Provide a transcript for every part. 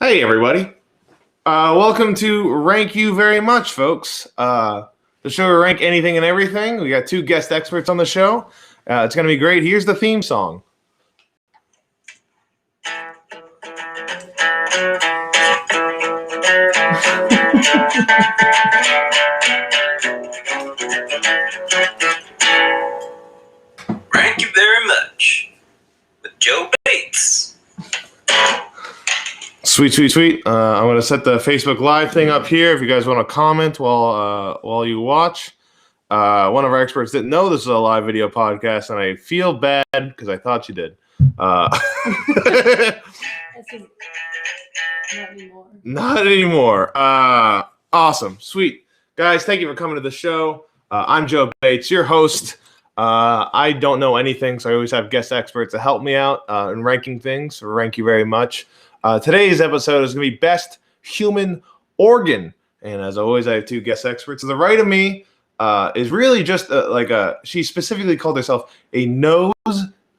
Hey, everybody. Welcome to Rank You Very Much, folks. The show will rank anything and everything. We got two guest experts on the show. It's going to be great. Here's the theme song. Rank You Very Much with Joe Bates. Sweet. I'm going to set the Facebook Live thing up here if you guys want to comment while you watch. One of our experts didn't know this is a live video podcast, and I feel bad because I thought you did. Not anymore. Not anymore. Awesome. Sweet. Guys, thank you for coming to the show. I'm Joe Bates, your host. I don't know anything, so I always have guest experts to help me out in ranking things. So rank you very much. Today's episode is going to be Best Human Organ. And as always, I have two guest experts. To the right of me is really just she specifically called herself a nose-y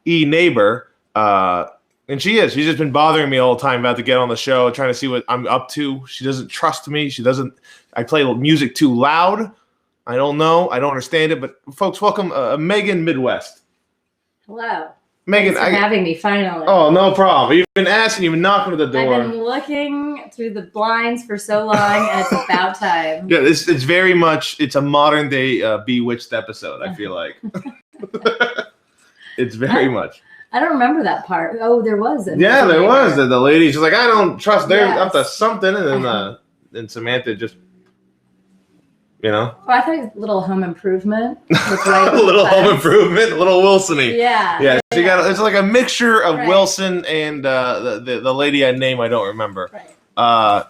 neighbor. And she's just been bothering me all the time about to get on the show, trying to see what I'm up to. She doesn't trust me. I play music too loud. I don't know. I don't understand it. But folks, welcome Meghan Midwest. Hello. Meghan, Thanks for having me finally. Oh, no problem. You've been asking, you've been knocking at the door. I've been looking through the blinds for so long, and it's about time. Yeah, it's very much, it's a modern day Bewitched episode, I feel like. It's very much. I don't remember that part. Oh, there was. Yeah, there was. The lady, she's like, I don't trust, they're up to something. And then Samantha just, Oh, I thought it was a little home improvement. A little home improvement, a little Wilson-y. Yeah. Yeah, it's like a mixture of Wilson and the lady I name I don't remember. Right.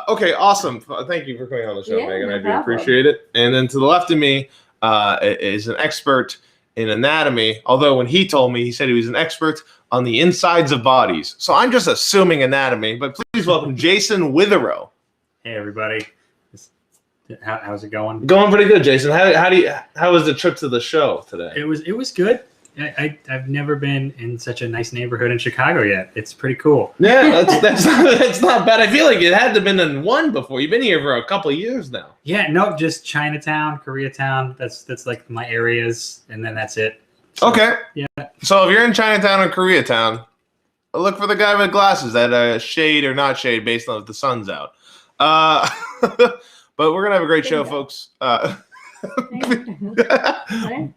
Okay, awesome. Thank you for coming on the show, Meghan. No I do problem. appreciate it. And then to the left of me is an expert in anatomy, although when he told me, he said he was an expert on the insides of bodies. So I'm just assuming anatomy, but please welcome Jason Witherow. Hey, everybody. How's it going? Going pretty good, Jason. How was the trip to the show today? It was good. I've never been in such a nice neighborhood in Chicago yet. It's pretty cool. Yeah, that's not bad. I feel like it had to have been in one before. You've been here for a couple of years now. Yeah, no, just Chinatown, Koreatown. That's like my areas, and then that's it. So, Okay. Yeah. So if you're in Chinatown or Koreatown, look for the guy with glasses that shade or not shade based on if the sun's out. But we're gonna have a great show, folks.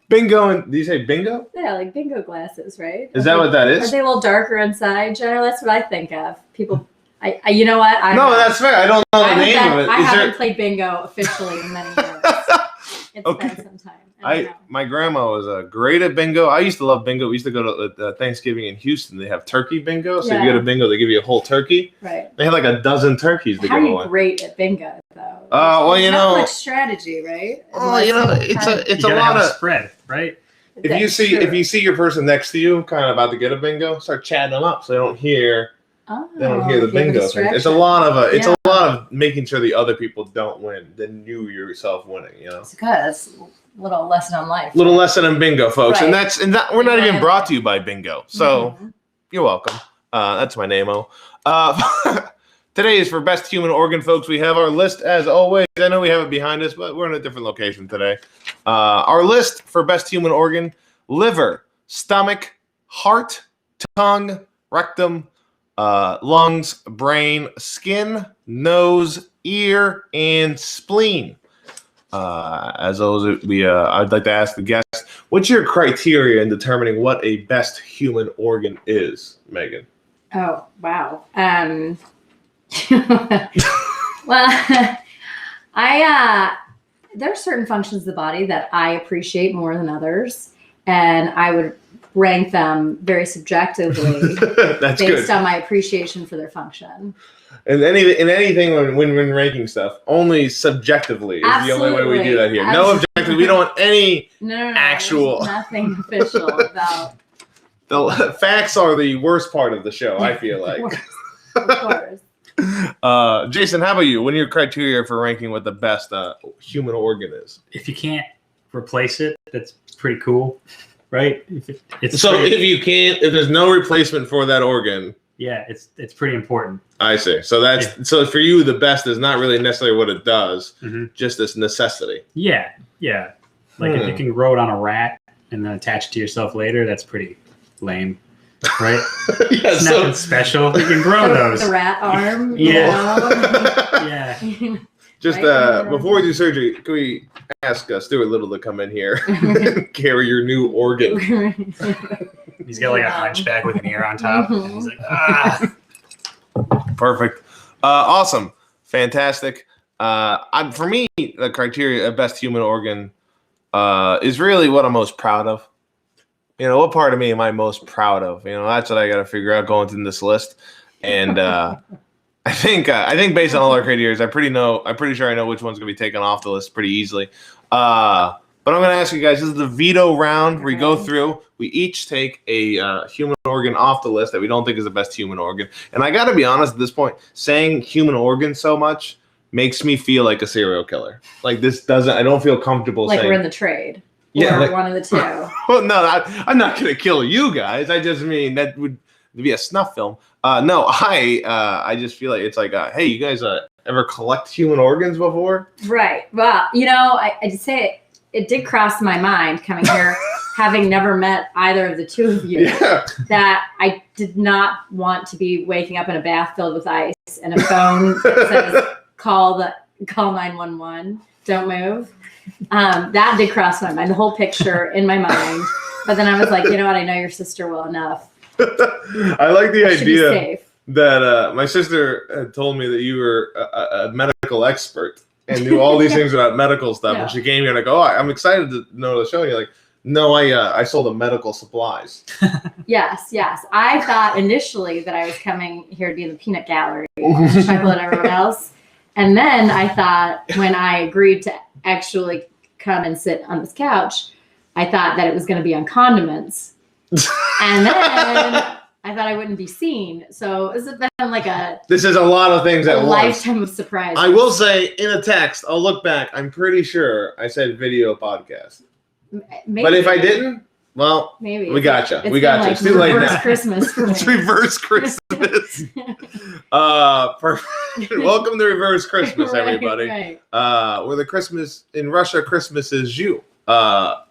Bingo, and do you say bingo? Yeah, like bingo glasses, right? Is that what that is? Are they a little darker inside, Generally, that's what I think of. People, you know what? No, that's fair. I don't know the name of it. I haven't played bingo officially in many years. It's Okay. been some time. My grandma was great at bingo. I used to love bingo. We used to go to Thanksgiving in Houston. They have turkey bingo. So if you go to bingo, they give you a whole turkey. Right. They had like a dozen turkeys to How give are you away. great at bingo, though? Well, not much strategy, right? It's you a gotta lot of of spread, right? if you see your person next to you kind of about to get a bingo, start chatting them up so they don't hear the bingo thing. It's a lot of making sure the other people don't win than you yourself winning, It's good. That's a little lesson on life. Little lesson in bingo, folks. Right. And we're not even brought to you by bingo. So you're welcome. That's my name-o. Today is for Best Human Organ, folks. We have our list as always. I know we have it behind us, but we're in a different location today. Our list for Best Human Organ: liver, stomach, heart, tongue, rectum, lungs, brain, skin, nose, ear, and spleen. As always, I'd like to ask the guest, what's your criteria in determining what a best human organ is, Meghan? Oh, wow. Well, there are certain functions of the body that I appreciate more than others, and I would rank them very subjectively based on my appreciation for their function. And anything when ranking stuff, only subjectively is the only way we do that here. No objective. We don't want any actual. Nothing official about. The facts are the worst part of the show, I feel like. Of course. Jason, how about you? What are your criteria for ranking what the best human organ is? If you can't replace it, that's pretty cool, right? If there's no replacement for that organ, Yeah, it's pretty important. I see. So so for you, the best is not really necessarily what it does, just this necessity. Yeah. Like if you can grow it on a rat and then attach it to yourself later, that's pretty lame, right? It's nothing special. You can grow those. The rat arm. Yeah. Just before we do surgery, can we ask Stuart Little to come in here and carry your new organ? He's got like a hunchback with an ear on top. And he's like, ah. Perfect. Awesome. Fantastic. For me, the criteria of best human organ is really what I'm most proud of. What part of me am I most proud of? That's what I got to figure out going through this list. And I think based on all our criteria, I'm pretty sure I know which one's going to be taken off the list pretty easily. But I'm going to ask you guys, this is the veto round where we go through. We each take a human organ off the list that we don't think is the best human organ. And I got to be honest at this point, saying human organ so much makes me feel like a serial killer. Like I don't feel comfortable saying. Like we're in the trade. Yeah. Or one of the two. Well, no, I'm not going to kill you guys. I just mean that would be a snuff film. No, I just feel like it's like, hey, you guys ever collect human organs before? Right. Well, I just say it did cross my mind coming here, having never met either of the two of you, that I did not want to be waking up in a bath filled with ice and a phone that says call 911, don't move. That did cross my mind, the whole picture in my mind. But then I was like, you know what? I know your sister well enough. I like the idea that my sister had told me that you were a medical expert and knew all these things about medical stuff. Yeah. And she came here and I go, I'm excited to know the show. And you're like, no, I sold the medical supplies. Yes. I thought initially that I was coming here to be in the peanut gallery, Michael and everyone else. And then I thought when I agreed to actually come and sit on this couch, I thought that it was going to be on condiments. And then I thought I wouldn't be seen. So it's been like this is a lot of things at once. Lifetime of surprises. I will say in a text, I'll look back. I'm pretty sure I said video podcast. Maybe. But if I didn't, well, maybe we gotcha. We gotcha. It's too late now. Christmas for me. It's reverse Christmas. Perfect. Welcome to Reverse Christmas, everybody. Right. Where the Christmas in Russia, Christmas is you. So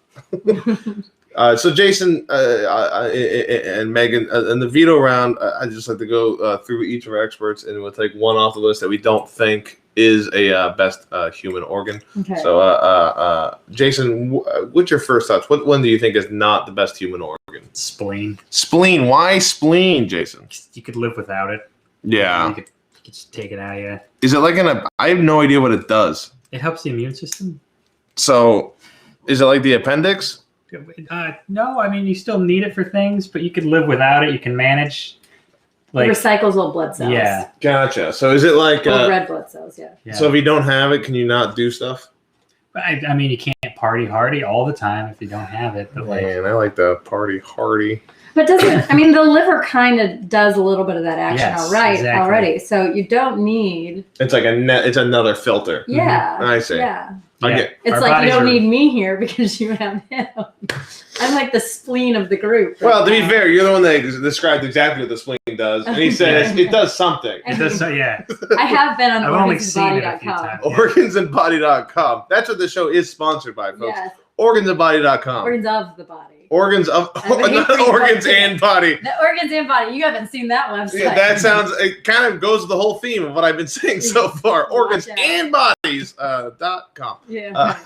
Jason and Meghan, in the veto round, I just like to go through each of our experts, and we'll take one off the list that we don't think is a best human organ. Okay. So Jason, what's your first thoughts? What one do you think is not the best human organ? Spleen. Spleen. Why spleen, Jason? You could live without it. Yeah. You could just take it out of you. Is it like I have no idea what it does. It helps the immune system. So is it like the appendix? No, I mean, you still need it for things, but you could live without it. You can manage. It recycles little blood cells. Yeah. Gotcha. So is it like red blood cells? Yeah. So if you don't have it, can you not do stuff? I mean, you can't party hardy all the time if you don't have it. But man, I like the party hardy. But the liver kind of does a little bit of that action already. So you don't need. It's like it's another filter. Yeah. I see. Yeah. It's like you don't need me here because you have him. I'm like the spleen of the group. Well, to be fair, you're the one that described exactly what the spleen does, and he says it does something. It does, yeah. I have been on organsandbody.com. Organsandbody.com. That's what the show is sponsored by, folks. Yes. Organsandbody.com. Organs of the body. Organs of organs and body. The organs and body. You haven't seen that website. Yeah, that sounds. It kind of goes with the whole theme of what I've been saying so far. Organs and bodies. .com. Yeah.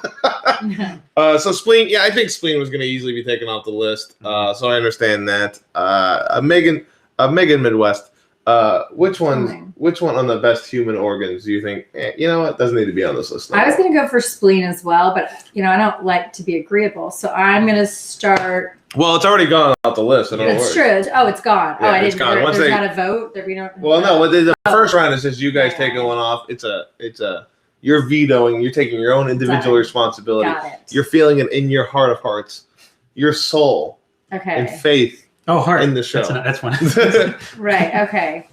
So spleen. Yeah, I think spleen was going to easily be taken off the list. So I understand that. Meghan Midwest. Which one on the best human organs do you think? You know what? Doesn't need to be on this list. I was going to go for spleen as well, but I don't like to be agreeable, so I'm going to start. Well, it's already gone off the list. It's true. Oh, it's gone. Yeah, I didn't. It's gone. There's not a vote that we don't. Well, no. The first round is just you guys taking one off. It's a. You're vetoing. You're taking your own individual responsibility. Got it. You're feeling it in your heart of hearts, your soul, and faith. Heart in the show. That's one. Right. Okay.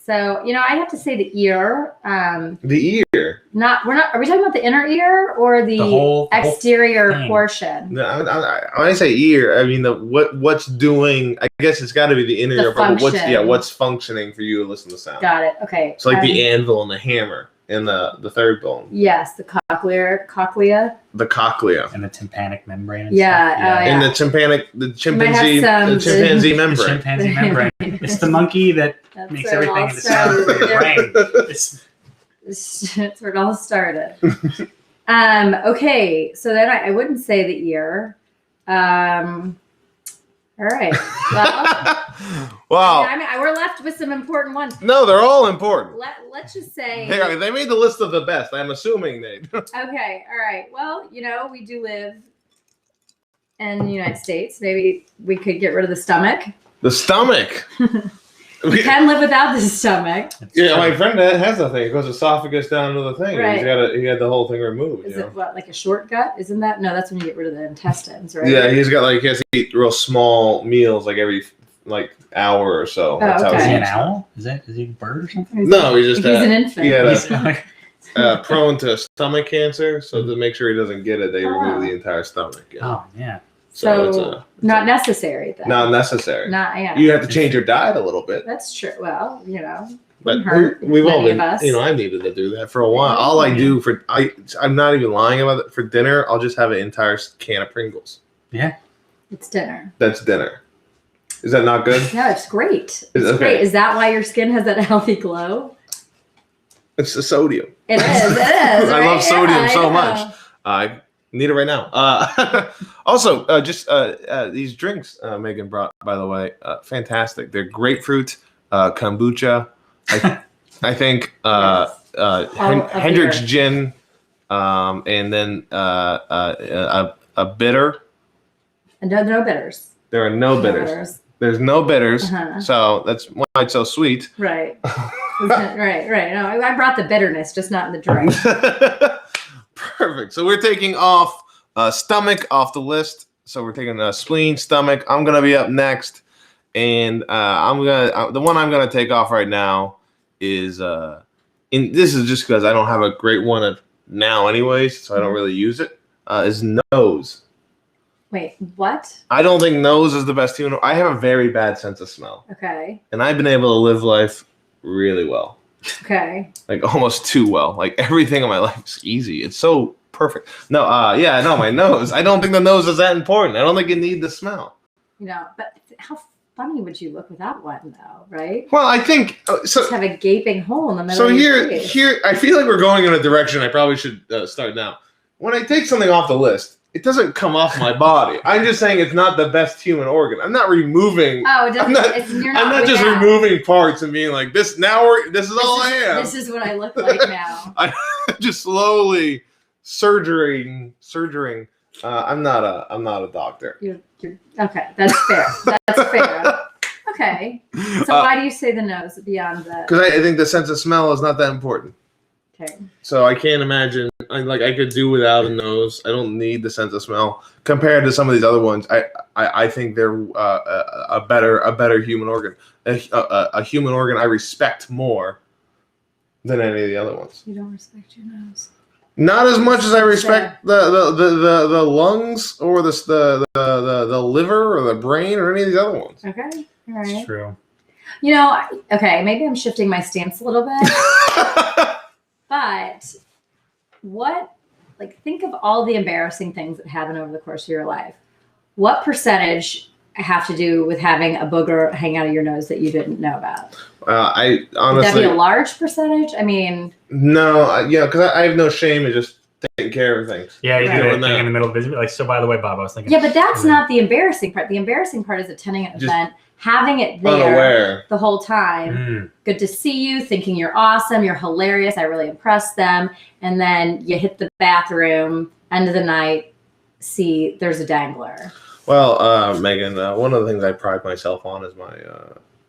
So, I have to say the ear. The ear. Are we talking about the inner ear or the whole exterior thing. portion? No, when I say ear, I mean what's doing. I guess it's got to be the inner ear. But what's functioning for you to listen to sound? Got it. Okay. So like the anvil and the hammer and the third bone. Yes, the cochlea. The cochlea. And the tympanic membrane. And the chimpanzee membrane. The chimpanzee membrane. It's the monkey that makes everything into sound for your brain. That's where it all started. Okay, so then I wouldn't say the ear. All right. Well, I mean, we're left with some important ones. No, they're all important. Let's just say they made the list of the best. I'm assuming they. Okay. All right. Well, we do live in the United States. Maybe we could get rid of the stomach. The stomach. We can live without the stomach. Yeah, my friend has the thing. It goes esophagus down to the thing. Right. He had the whole thing removed. Is it what, like a short gut? Isn't that? No, that's when you get rid of the intestines, right? Yeah, he has to eat real small meals like every hour or so. That's how okay. Is he an owl? Is he a bird or something? No, he's an infant. He had prone to stomach cancer, so to make sure he doesn't get it, they remove the entire stomach. Yeah. Oh, yeah. So it's not necessary then. Not necessary. Yeah. You have to change your diet a little bit. That's true. Well, But hurt we've all been, us. I needed to do that for a while. All I do I'm not even lying about it. For dinner, I'll just have an entire can of Pringles. Yeah. It's dinner. That's dinner. Is that not good? Yeah, it's great. It's great. Is that why your skin has that healthy glow? It's the sodium. It is. I love sodium so much. Know. I need it right now. Also, just these drinks Meghan brought, by the way, fantastic. They're grapefruit, kombucha. I think Hendrick's gin, and then a bitter. And no bitters. There are no bitters. There's no bitters, so that's why it's so sweet. Right. right. No, I brought the bitterness, just not in the drink. Perfect. So we're taking off stomach off the list. So we're taking spleen, stomach. I'm gonna be up next, and the one I'm gonna take off right now is this is just because I don't have a great one now, anyways, so I don't really use it. Is nose. Wait, what? I don't think nose is the best human. I have a very bad sense of smell. Okay. And I've been able to live life really well. Okay. Like almost too well. Like everything in my life is easy. It's so perfect. No, my nose. I don't think the nose is that important. I don't think you need the smell. But how funny would you look without one, though, right? Well, I think so. Just have a gaping hole in the middle. So of your face. here, I feel like we're going in a direction I probably should start now. When I take something off the list, it doesn't come off my body. I'm just saying it's not the best human organ. I'm not removing. Oh, it doesn't. I'm not just removing parts and being like this. This is all I am. This is what I look like now. I'm just slowly surgerying. I'm not a doctor. You're okay. That's fair. That's fair. Okay. So why do you say the nose beyond that? Because I think the sense of smell is not that important. Okay. So I can't imagine. I could do without a nose. I don't need the sense of smell compared to some of these other ones. I think they're a better human organ. A human organ I respect more than any of the other ones. You don't respect your nose. Not as much as I respect the lungs or the liver or the brain or any of these other ones. Okay. All right. It's true. Okay, maybe I'm shifting my stance a little bit. But think of all the embarrassing things that happen over the course of your life. What percentage have to do with having a booger hang out of your nose that you didn't know about? I honestly. Would that be a large percentage? I mean. No, because I have no shame in just taking care of things. Yeah, you do it in the middle of the visit. So by the way, Bob, I was thinking. Yeah, but that's not the embarrassing part. The embarrassing part is attending an event, having it there unaware the whole time. Good to see you, thinking you're awesome, you're hilarious, I really impressed them. And then you hit the bathroom, end of the night, see there's a dangler. Well, Meghan, one of the things I pride myself on is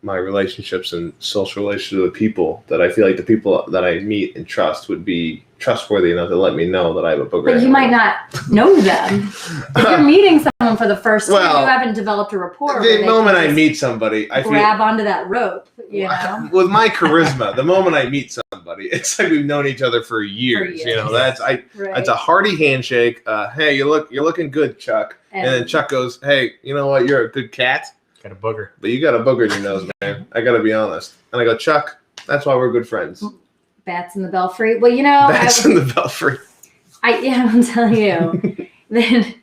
my relationships and social relationships with people, that I feel like the people that I meet and trust would be trustworthy enough to let me know that I have a booger. But you might not know them. If you're meeting someone someone for the first time, Well, you haven't developed a rapport. The moment I meet somebody, I grab onto that rope, you know? with my charisma, the moment I meet somebody, it's like we've known each other for years. You know, that's a hearty handshake. Hey, you're looking good, Chuck. And then Chuck goes, hey, you know what? You're a good cat. Got a booger. But you got a booger in your nose, man. I got to be honest. And I go, Chuck, that's why we're good friends. Bats in the belfry. Well, you know. Bats in the belfry. I'll tell you. Then.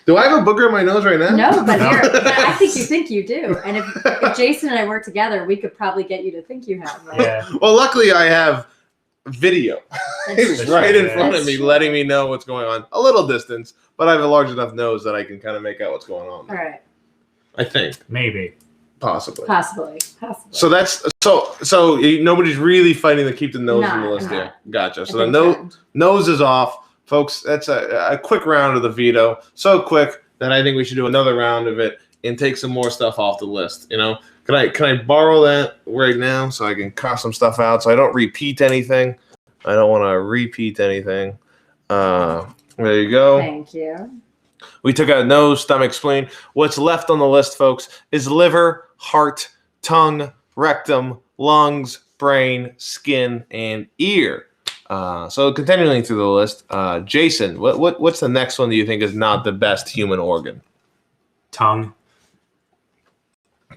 Do I have a booger in my nose right now? No, but I think you do. And if Jason and I work together, we could probably get you to think you have. Right? Yeah. Well, luckily I have video. It's right in front of me, letting me know what's going on. A little distance, but I have a large enough nose that I can kind of make out what's going on. All right. I think. Maybe. Possibly. So that's so nobody's really fighting to keep the nose in the list here. Gotcha. So the nose is off. Folks, that's a quick round of the veto. So quick that I think we should do another round of it and take some more stuff off the list. You know, can I borrow that right now so I can cut some stuff out so I don't repeat anything? I don't want to repeat anything. There you go. Thank you. We took out nose, stomach, spleen. What's left on the list, folks, is liver, heart, tongue, rectum, lungs, brain, skin, and ear. So continuing through the list, Jason, what's the next one that you think is not the best human organ? Tongue.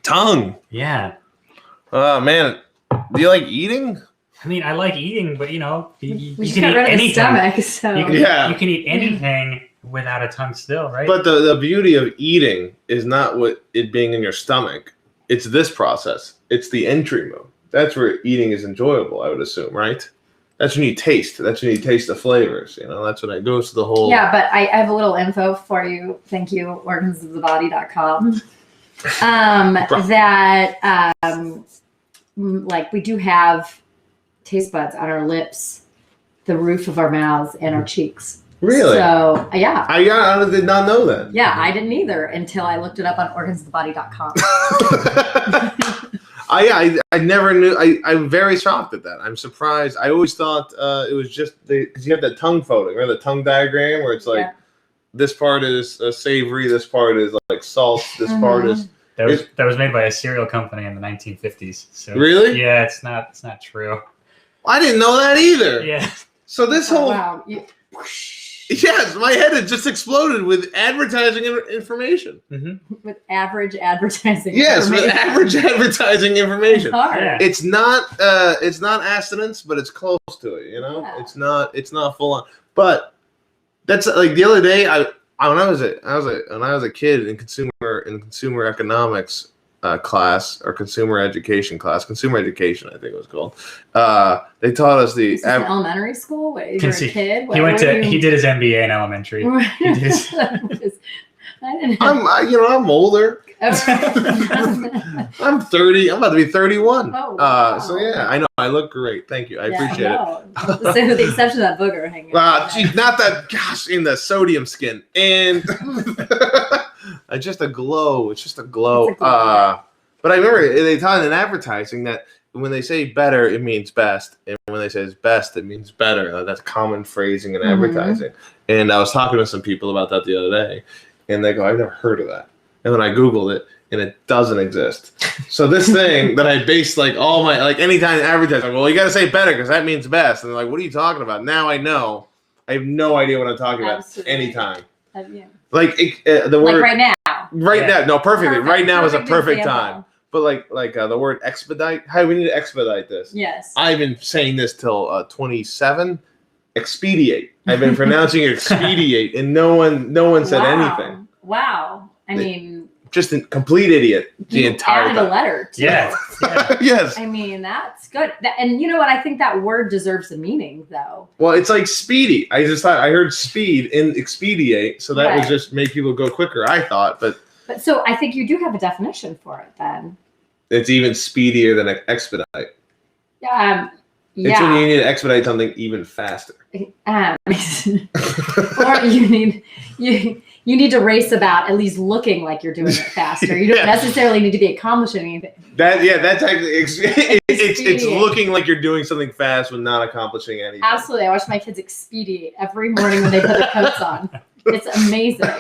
Tongue. Yeah. Man, do you like eating? I mean, I like eating, but you know, you can eat anything. stomach, So. You can eat anything without a tongue still, right? But the beauty of eating is not what it being in your stomach. It's this process. It's the entry mode. That's where eating is enjoyable, I would assume, right? That's when you taste. That's when you taste the flavors. You know, that's when it goes to the whole. Yeah, but I have a little info for you. Thank you, organsofthebody.com. Like we do have taste buds on our lips, the roof of our mouths, and our cheeks. Really? So, yeah. I did not know that. Yeah, I didn't either until I looked it up on organsofthebody.com. I never knew. I'm very shocked at that. I'm surprised. I always thought it was just because you have that tongue photo, right? The tongue diagram where it's like this part is savory, this part is like salt, this part is. That was made by a cereal company in the 1950s. So really? Yeah, it's not true. I didn't know that either. Yeah. So this whole. Wow. Yes, my head had just exploded with advertising information. Mm-hmm. With average advertising. Yes, with average advertising information. It's It's not abstinence, but it's close to it. You know, it's not full on. But that's like the other day. When I was a kid in consumer economics class or consumer education, I think it was called. They taught us Is this in elementary school? Wait, you were a kid? He did his MBA in elementary. He did his, I didn't know. I'm older. I'm 30. I'm about to be 31. Oh, wow. So yeah, I know. I look great. Thank you. I appreciate it. So with the exception of that booger hanging. Geez, not that. Gosh, in the sodium skin and just a glow. It's just a glow. But I remember they taught in advertising that when they say better, it means best, and when they say it's best, it means better. That's common phrasing in advertising. And I was talking to some people about that the other day, and they go, "I've never heard of that." And then I Googled it, and it doesn't exist. So this thing that I based like all my anytime advertising, well, you got to say better because that means best. And they're like, "What are you talking about?" Now I know. I have no idea what I'm talking about. Anytime. Like the word right now. Right now, no, perfectly. Perfect. Right now is a perfect example. time. But like the word expedite. Hey, we need to expedite this. Yes. I've been saying this till 27. Expedite. I've been pronouncing it expedite, and no one said anything. Wow. I mean, just a complete idiot the entire time. Added a letter too. Yeah. Yes. I mean, that's good. And you know what? I think that word deserves a meaning, though. Well, it's like speedy. I just thought I heard speed in expedite, so that would just make people go quicker. I thought, but so I think you do have a definition for it. Then it's even speedier than expedite. Yeah. It's when you need to expedite something even faster. Or you need to race about at least looking like you're doing it faster. You don't necessarily need to be accomplishing anything. That's actually it's looking like you're doing something fast when not accomplishing anything. Absolutely. I watch my kids expedite every morning when they put their coats on. It's amazing.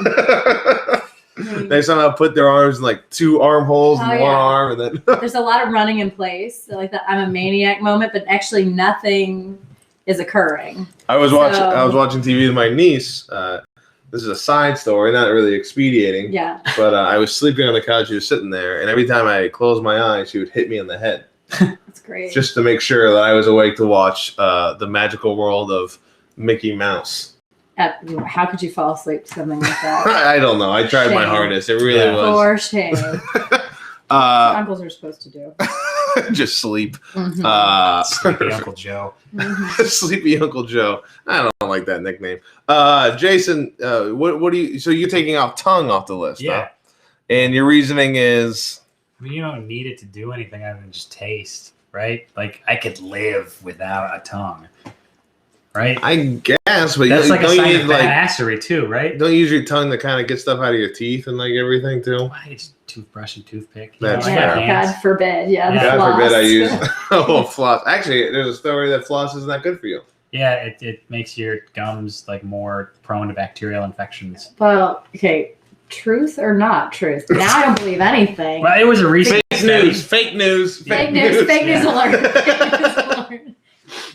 They somehow put their arms in like 2 armholes in one arm, and then there's a lot of running in place, so like that I'm a maniac moment, but actually nothing is occurring. I was watching TV with my niece. This is a side story, not really expediting. Yeah. But I was sleeping on the couch. She was sitting there, and every time I closed my eyes, she would hit me on the head. That's great. Just to make sure that I was awake to watch the magical world of Mickey Mouse. How could you fall asleep to something like that? I don't know. I tried my hardest. It really was. For shame. Uncles are supposed to do. Just sleep. Sleepy Uncle Joe. Sleepy Uncle Joe. I don't like that nickname. Jason, what do you? So you're taking off tongue off the list? Yeah. Huh? And your reasoning is? I mean, you don't need it to do anything other than just taste, right? Like I could live without a tongue, right? I guess, but that's like a sign of like badassery too, right? Don't you use your tongue to kind of get stuff out of your teeth and like everything too. Why it's toothbrush and toothpick? That's fair. God forbid. Yeah. God forbid I use floss. Actually, there's a story that floss is not good for you. Yeah, it makes your gums like more prone to bacterial infections. Well, okay. Truth or not truth? Now I don't believe anything. Well, it was a recent fake news. Fake news. Fake news. Fake news alert. Fake news alert.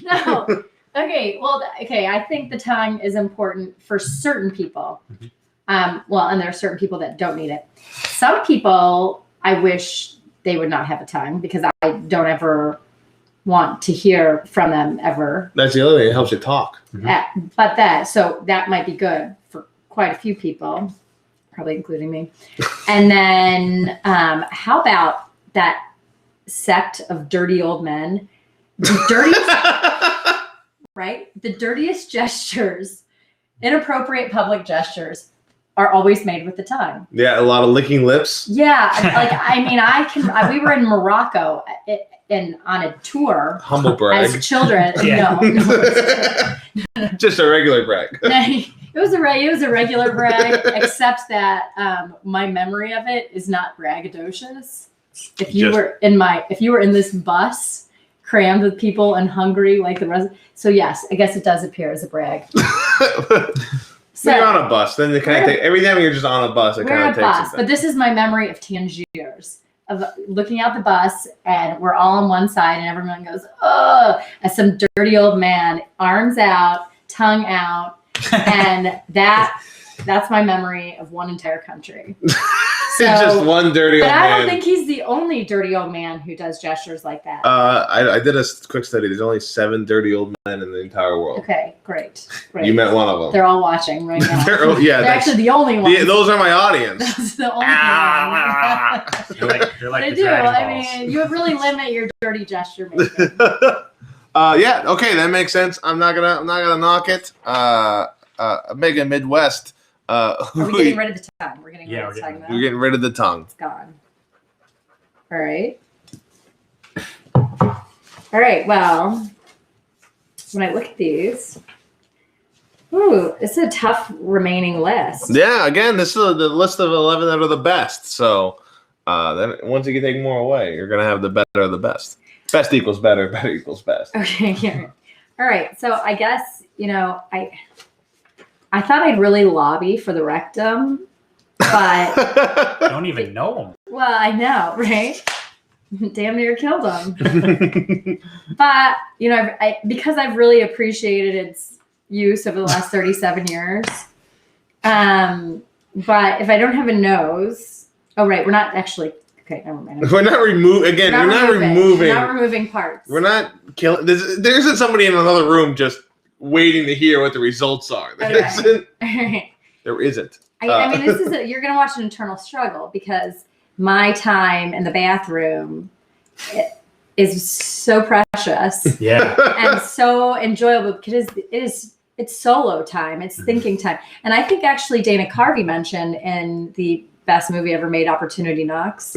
No. Okay. Well. Okay. I think the tongue is important for certain people. Well, and there are certain people that don't need it. Some people, I wish they would not have a tongue because I don't ever want to hear from them ever. That's the other thing. It helps you talk. But that might be good for quite a few people, probably including me. And then how about that sect of dirty old men? The dirtiest, right? The dirtiest gestures, inappropriate public gestures, are always made with the tongue. Yeah, a lot of licking lips. Yeah, like I mean, we were in Morocco on a tour. Humble brag. As children. Yeah. No. Just a regular brag. It was a regular brag, except that my memory of it is not braggadocious. If you were in this bus crammed with people and hungry like the rest, so yes, I guess it does appear as a brag. So you're on a bus, then it kind of takes every time you're just on a bus, it kind of takes it. But this is my memory of Tangiers, of looking out the bus, and we're all on one side, and everyone goes, "Oh!" as some dirty old man, arms out, tongue out, and that's my memory of one entire country. So, it's just one dirty old man. But I don't think he's the only dirty old man who does gestures like that. I did a quick study. There's only 7 dirty old men in the entire world. Okay, great. You met one of them. They're all watching right now. They're actually the only ones. Those are my audience. That's the only one. They're like they the do. Dragon I Balls. mean, you really limit your dirty gesture making. Yeah. Okay, that makes sense. I'm not gonna knock it. Meghan Midwest. Are we getting rid of the tongue? We're getting rid of the tongue now. We're getting rid of the tongue. It's gone. All right. All right. Well, when I look at these, it's a tough remaining list. Yeah. Again, this is the list of 11 that are the best. So then once you can take more away, you're gonna have the better of the best. Best equals better. Better equals best. Okay. Yeah. All right. So I guess I thought I'd really lobby for the rectum, but I don't even know him. Well, I know, right? Damn near killed him. But because I've really appreciated its use over the last 37 years. But if I don't have a nose, we're not actually. Okay, never mind. We're not removing. Again, we're not removing. We're not removing parts. We're not killing. There isn't somebody in another room just waiting to hear what the results are. There isn't. There isn't. I mean, you're going to watch an internal struggle because my time in the bathroom is so precious. Yeah. And so enjoyable because it's solo time. It's thinking time. And I think actually Dana Carvey mentioned in the best movie ever made, Opportunity Knocks,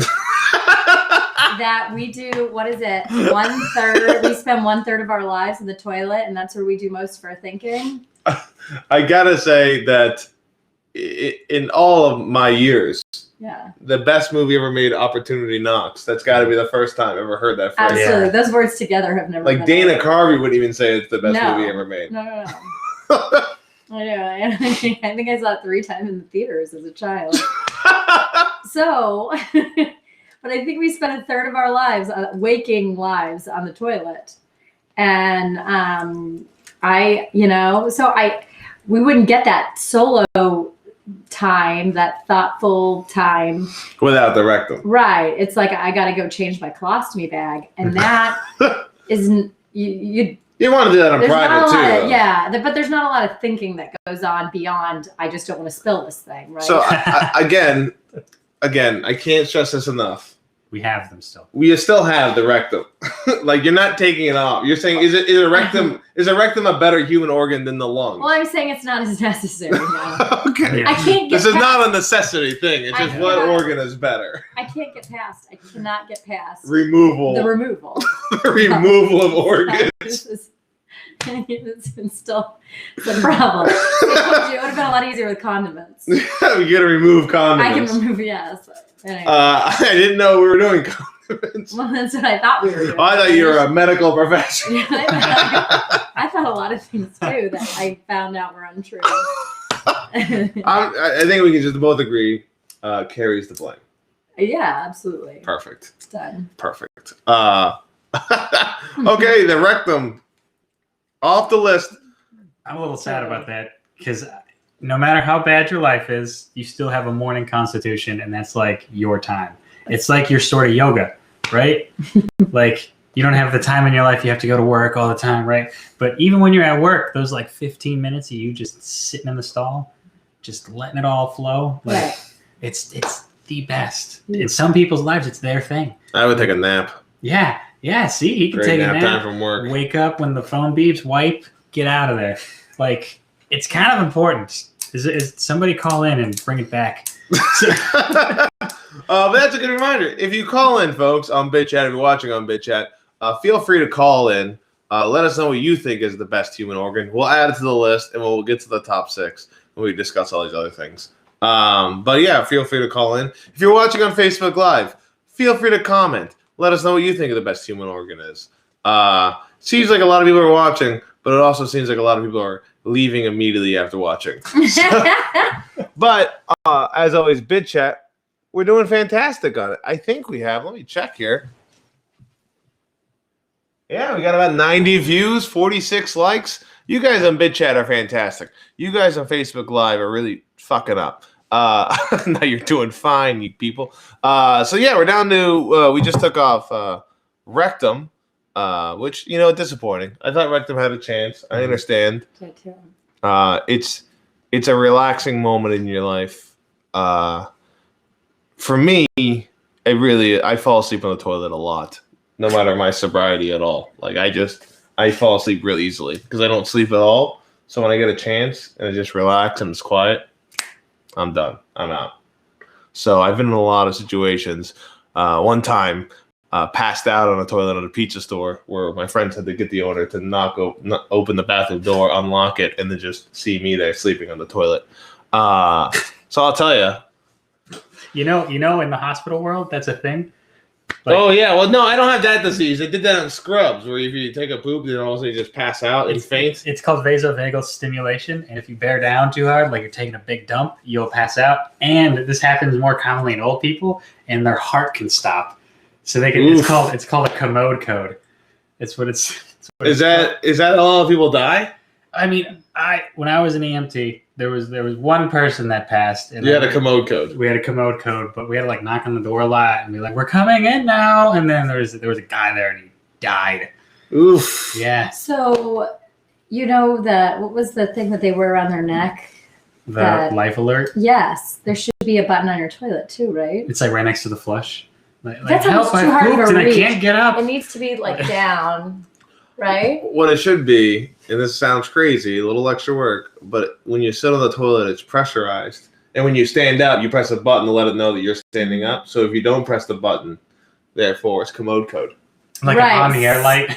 that we do, 1/3, we spend 1/3 of our lives in the toilet, and that's where we do most of our thinking. I gotta say that in all of my years, the best movie ever made, Opportunity Knocks. That's got to be the first time I've ever heard that phrase. Absolutely. Yeah. Those words together have never been Dana Carvey wouldn't even say it's the best movie ever made. No. I know. I think I saw it 3 times in the theaters as a child. So, but I think we spent a third of our lives, waking lives, on the toilet. And we wouldn't get that solo time, that thoughtful time without the rectum. Right. It's like I got to go change my colostomy bag, and that isn't you. You want to do that in private too. But there's not a lot of thinking that goes on beyond I just don't want to spill this thing, right? So again, I can't stress this enough. We have them still. We still have the rectum. Like, you're not taking it off. You're saying is a rectum a better human organ than the lungs? Well, I'm saying it's not as necessary now. Okay. I can't get This is not a necessity thing. It's just what organ is better. I can't get past. I cannot get past the removal of organs. It's still the problem. It would have been a lot easier with condiments. We gotta remove condiments. I can remove, yes. Anyway. I didn't know we were doing condiments. Well, that's what I thought we were doing. I thought you were a medical professional. I thought a lot of things too that I found out were untrue. I think we can just both agree. Carrie's the blame. Yeah, absolutely. Perfect. Done. Perfect. Okay, the rectum off the list. I'm a little sad about that because no matter how bad your life is, you still have a morning constitution, and that's like your time. It's like your sort of yoga, right? Like, you don't have the time in your life. You have to go to work all the time, right? But even when you're at work, those like 15 minutes of you just sitting in the stall, just letting it all flow. Like, right. It's the best. In some people's lives, it's their thing. I would take a nap. Yeah. See, he can take a nap. Time from work. Wake up when the phone beeps, wipe, get out of there. Like, it's kind of important. Is somebody call in and bring it back? But that's a good reminder. If you call in, folks, on BitChat, if you're watching on BitChat, feel free to call in. Let us know what you think is the best human organ. We'll add it to the list, and we'll get to the top 6 when we discuss all these other things. But yeah, feel free to call in. If you're watching on Facebook Live, feel free to comment. Let us know what you think of the best human organ is. Seems like a lot of people are watching, but it also seems like a lot of people are leaving immediately after watching. But as always, BitChat, we're doing fantastic on it. I think we have. Let me check here. Yeah, we got about 90 views, 46 likes. You guys on BitChat are fantastic. You guys on Facebook Live are really fucking up. Now you're doing fine, you people. So yeah, we're down to we just took off rectum, which, disappointing. I thought rectum had a chance. I understand. It's a relaxing moment in your life. For me, I fall asleep on the toilet a lot, no matter my sobriety at all. Like, I fall asleep real easily because I don't sleep at all. So when I get a chance and I just relax and it's quiet, I'm done. I'm out. So I've been in a lot of situations. One time, passed out on a toilet at a pizza store where my friends had to get the owner to open the bathroom door, unlock it, and then just see me there sleeping on the toilet. So I'll tell you. You know, in the hospital world, that's a thing. Like, oh, yeah. Well, no, I don't have that disease. They did that on Scrubs, where if you take a poop, then all of a sudden you just pass out and faint. It's called vasovagal stimulation, and if you bear down too hard, like you're taking a big dump, you'll pass out. And this happens more commonly in old people, and their heart can stop. So they can. Oof. It's called a commode code. It's what it's. Is that how a lot of people die? I mean, when I was an EMT, there was one person that passed. And you had a commode code. We had a commode code, but we had to like knock on the door a lot and be like, "We're coming in now." And then there was a guy there and he died. Oof. Yeah. So, what was the thing that they wear around their neck? The life alert. Yes, there should be a button on your toilet too, right? It's like right next to the flush. That's almost too hard to and reach. I can't get up. It needs to be like down. Right? What it should be, and this sounds crazy, a little extra work, but when you sit on the toilet, it's pressurized. And when you stand up, you press a button to let it know that you're standing up. So if you don't press the button, therefore it's commode code. Like an on-the-air light.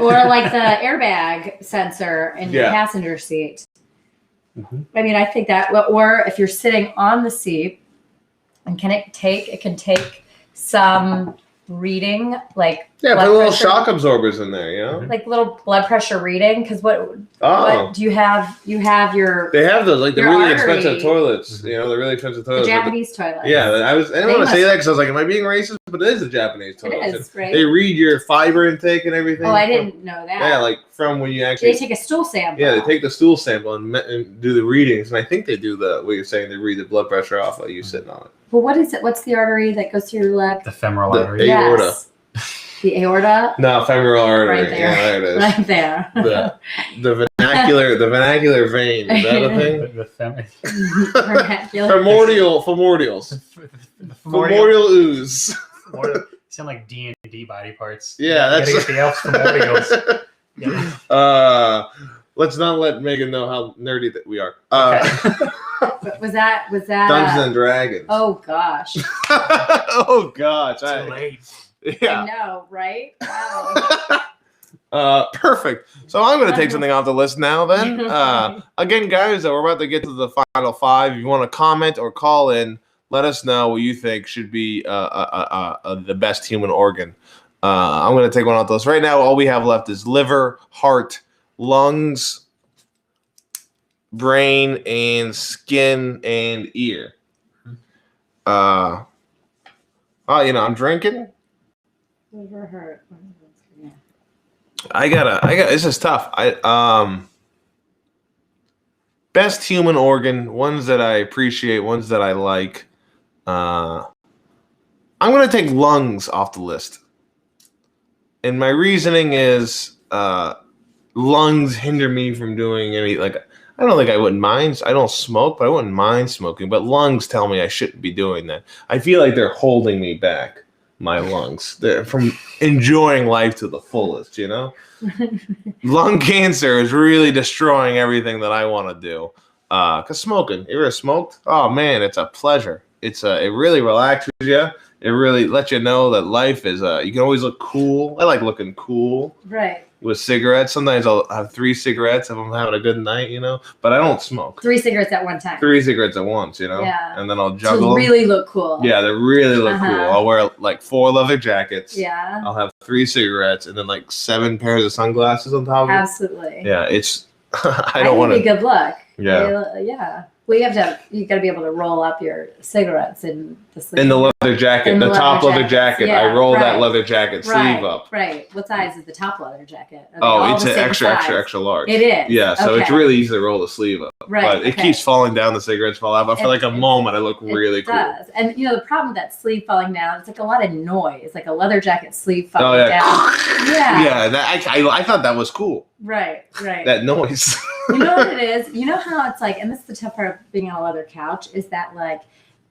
Or like the airbag sensor in your passenger seat. Mm-hmm. I mean, I think that, or if you're sitting on the seat, and it can take some reading, like Yeah, blood put little pressure- shock absorbers in there, you know? like little blood pressure reading. Because what Oh. do you have? You have your They have those, like the Your really artery. expensive toilets. You know, the really expensive the toilets. Japanese toilet. Yeah, I didn't They want to say must- that because I was like, am I being racist? But it is a Japanese It toilet. is, right? They read your fiber intake and everything. Oh, I didn't know that. Yeah, like from when you actually. They take a stool sample. Yeah, they take the stool sample and do the readings, and I think they do what you're saying. They read the blood pressure off of you sitting on it. Well, what is it? What's the artery that goes through your leg? The femoral The artery. aorta. Yes. The aorta. No, femoral artery. Right there. Yeah, there it is. Right there. The vernacular vein. Is that a thing? Vernacular. Femordials. Femorial ooze. Sound like D&D body parts. Yeah, You that's gotta get the elf femorials. Yeah. Let's not let Megan know how nerdy that we are. Was that Dungeons and Dragons. Oh gosh. Oh gosh. Too late. I Yeah. know, right? Wow. Perfect. So I'm going to take something off the list now then. Again, guys, we're about to get to the final 5. If you want to comment or call in, let us know what you think should be the best human organ. I'm going to take one off the list. Right now, all we have left is liver, heart, lungs, brain, and skin and ear. I'm drinking. Liver hurt. Yeah. I gotta. This is tough. Best human organ, ones that I appreciate, ones that I like. I'm gonna take lungs off the list, and my reasoning is lungs hinder me from doing any I don't think I wouldn't mind. I don't smoke, but I wouldn't mind smoking. But lungs tell me I shouldn't be doing that. I feel like they're holding me back. My lungs. They're from enjoying life to the fullest, you know? Lung cancer is really destroying everything that I want to do. Because smoking, you ever smoked? Oh, man, it's a pleasure. It really relaxes you. It really lets you know that life is, you can always look cool. I like looking cool. Right. With cigarettes. Sometimes I'll have 3 cigarettes if I'm having a good night, you know? But I don't smoke. 3 cigarettes at one time. 3 cigarettes at once, you know? Yeah. And then I'll juggle To really look cool. Yeah, they really look cool. Uh-huh. I'll wear 4 leather jackets. Yeah. I'll have 3 cigarettes and then 7 pairs of sunglasses on top of it. Absolutely. Yeah, it's I think don't want it'd be to. good luck. Yeah. Yeah. Well, you got to be able to roll up your cigarettes in the sleeve. In the leather jacket, In the the top leather leather jacket. jackets. I roll Yeah, that right. leather jacket sleeve up. Right. What size is the top leather jacket? Are they Oh, all it's the an same extra size? large. It is. Yeah, so it's Okay. really easy to roll the sleeve up. Right, But it okay. keeps falling down. The cigarettes fall out. But for a moment, I look really It cool. does. And the problem with that sleeve falling down, it's a lot of noise, like a leather jacket sleeve Oh falling yeah. down. Yeah. Yeah. I thought that was cool. Right. That noise. You know what it is? You know how it's and this is the tough part of being on a leather couch, is that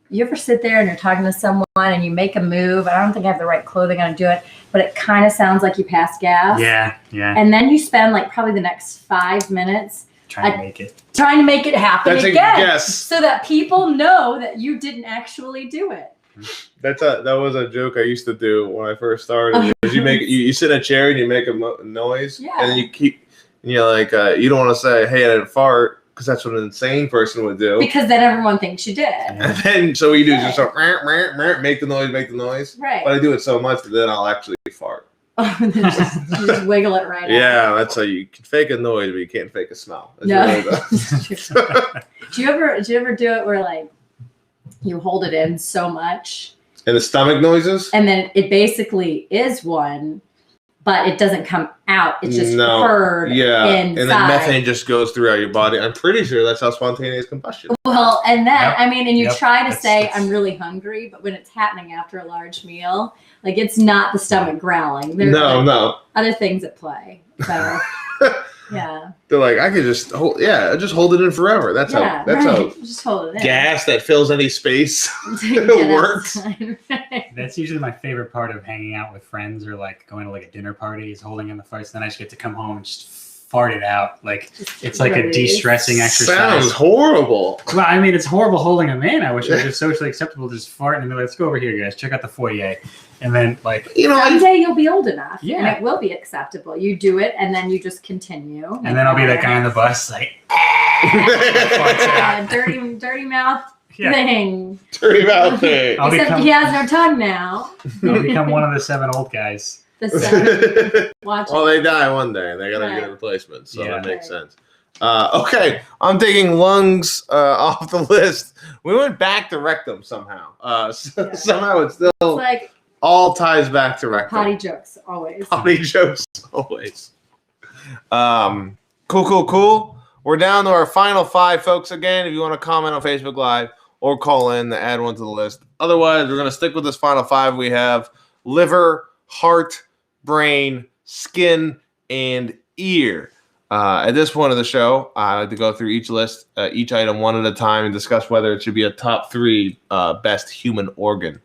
you ever sit there and you're talking to someone and you make a move, I don't think I have the right clothing on to do it, but it kind of sounds like you passed gas. Yeah. And then you spend probably the next 5 minutes Trying to make it. trying to make it happen That's a again. guess. So that people know that you didn't actually do it. That was a joke I used to do when I first started. You sit in a chair and you make a noise, Yeah. and then you don't want to say, "Hey, I didn't fart," because that's what an insane person would do. Because then everyone thinks you did. And then so what you do is just go, make the noise. Right. But I do it so much that then I'll actually fart. You just wiggle it right out. Yeah, that's how you can fake a noise, but you can't fake a smell. That's No. really the- Do you ever do it where you hold it in so much And the stomach noises? and then it basically is one, but it doesn't come out. It's just heard Yeah. inside. And then methane just goes throughout your body. I'm pretty sure that's how spontaneous combustion. Well, and then, Yep. and you Yep. try to That's- say, that's- I'm really hungry, but when it's happening after a large meal, it's not the stomach growling. There's No. other things at play. So, yeah. They're like, I could just hold it in forever. That's Yeah, how right. Just hold it in. gas that fills any space. Yeah, It works. right. That's usually my favorite part of hanging out with friends or going to a dinner party is holding in the farts. Then I just get to come home and just fart it out. It's like a Release. de-stressing exercise. Sounds horrible. Well, I mean, it's horrible holding them in. I wish it was just socially acceptable to just fart and be like, let's go over here, guys. Check out the foyer. And then, Someday you'll be old enough, and Yeah. it will be acceptable. You do it, and then you just continue. and then I'll be that guy on the bus, farts it out. dirty mouth thing. Dirty mouth thing. Except he has no tongue now. I'll become one of the 7 old guys. The 7. Watch Well, it. they die one day, and they gotta Right. get a replacement, so Yeah. that makes sense. Okay, I'm taking lungs off the list. We went back to rectum somehow. Somehow it's still It's like all ties back to rectum. potty jokes always. Potty jokes always. Cool. We're down to our final 5, folks. Again, if you want to comment on Facebook Live or call in to add one to the list. Otherwise, we're going to stick with this final 5. We have liver, heart, brain, skin, and ear. At this point of the show, I like to go through each list, each item one at a time, and discuss whether it should be a top 3 best human organ.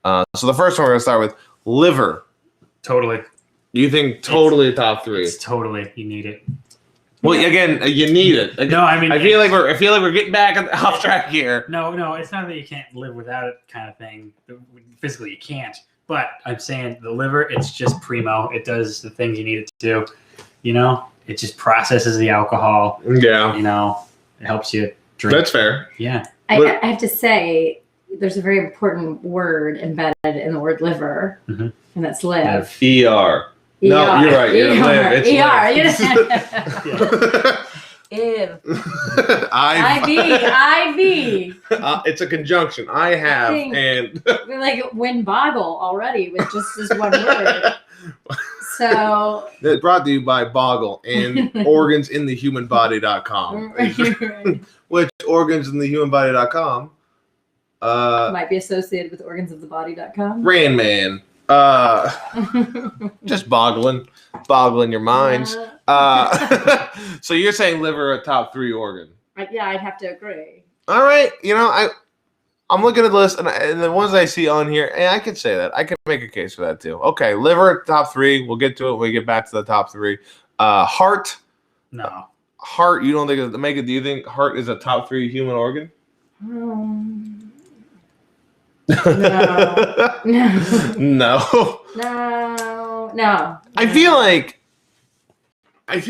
So the first one we're going to start with liver. Totally. You think totally top 3? It's totally. You need it. Well, again, you need it. No, I mean, I feel like we're getting back off track here. No, it's not that you can't live without it kind of thing. Physically, you can't. But I'm saying the liver, it's just primo. It does the things you need it to do. You know, it just processes the alcohol. Yeah, You know, it helps you drink. that's fair. Yeah. I have to say, there's a very important word embedded in the word liver, Mhm. and that's live. ER. No, you're right. You're live. It's Ew. I. IV. It's a conjunction. I have and. We're like win boggle already with just this one word. So. It's brought to you by Boggle and organsinthehumanbody.com. Right. Which organsinthehumanbody.com? Might be associated with organsofthebody.com. Rain Man. Just boggling your minds. So you're saying liver a top 3 organ? Yeah, I'd have to agree. All right, I'm looking at the list, and the ones I see on here, and I could say that. I could make a case for that too. Okay, liver top 3. We'll get to it when we get back to the top 3. Heart. No. Heart. You don't think do you think heart is a top 3 human organ? No. No. No. I feel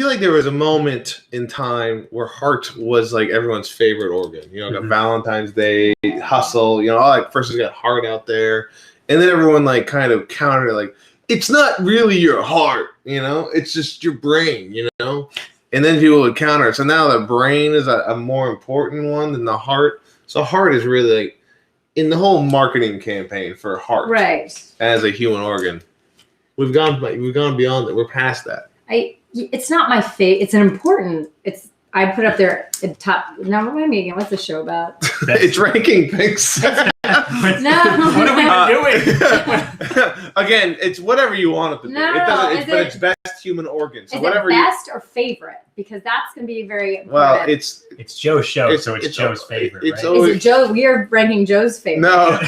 like there was a moment in time where heart was like everyone's favorite organ. Like a Valentine's Day hustle. Like first you got heart out there, and then everyone like kind of countered like it's not really your heart. It's just your brain. And then people would counter. So now the brain is a more important one than the heart. So heart is really like in the whole marketing campaign for heart, right, as a human organ. We've gone beyond it. We're past that. It's not my favorite. It's an important. I put up there at top. Now remind me again. What's the show about? It's ranking picks. No. What are we doing? Again, it's whatever you want it to be. No, it's best human organ. So is whatever it best or favorite? Because that's going to be very important. Well, it's Joe's show, so it's Joe's favorite. It's right? always, is it Joe? We are ranking Joe's favorite. No.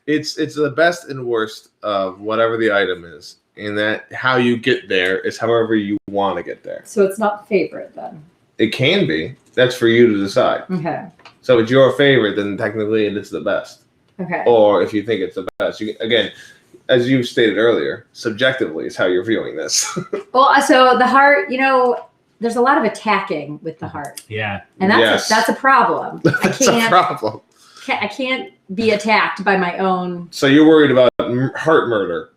It's the best and worst of whatever the item is, and that how you get there is however you want to get there. So it's not favorite then. It can be. That's for you to decide. Okay. So it's your favorite, then technically it's the best. Okay. Or if you think it's the best, again, as you stated earlier, subjectively is how you're viewing this. Well, so the heart, there's a lot of attacking with the heart, Yeah. and that's a problem. That's a problem. I can't be attacked by my own. So you're worried about heart murder.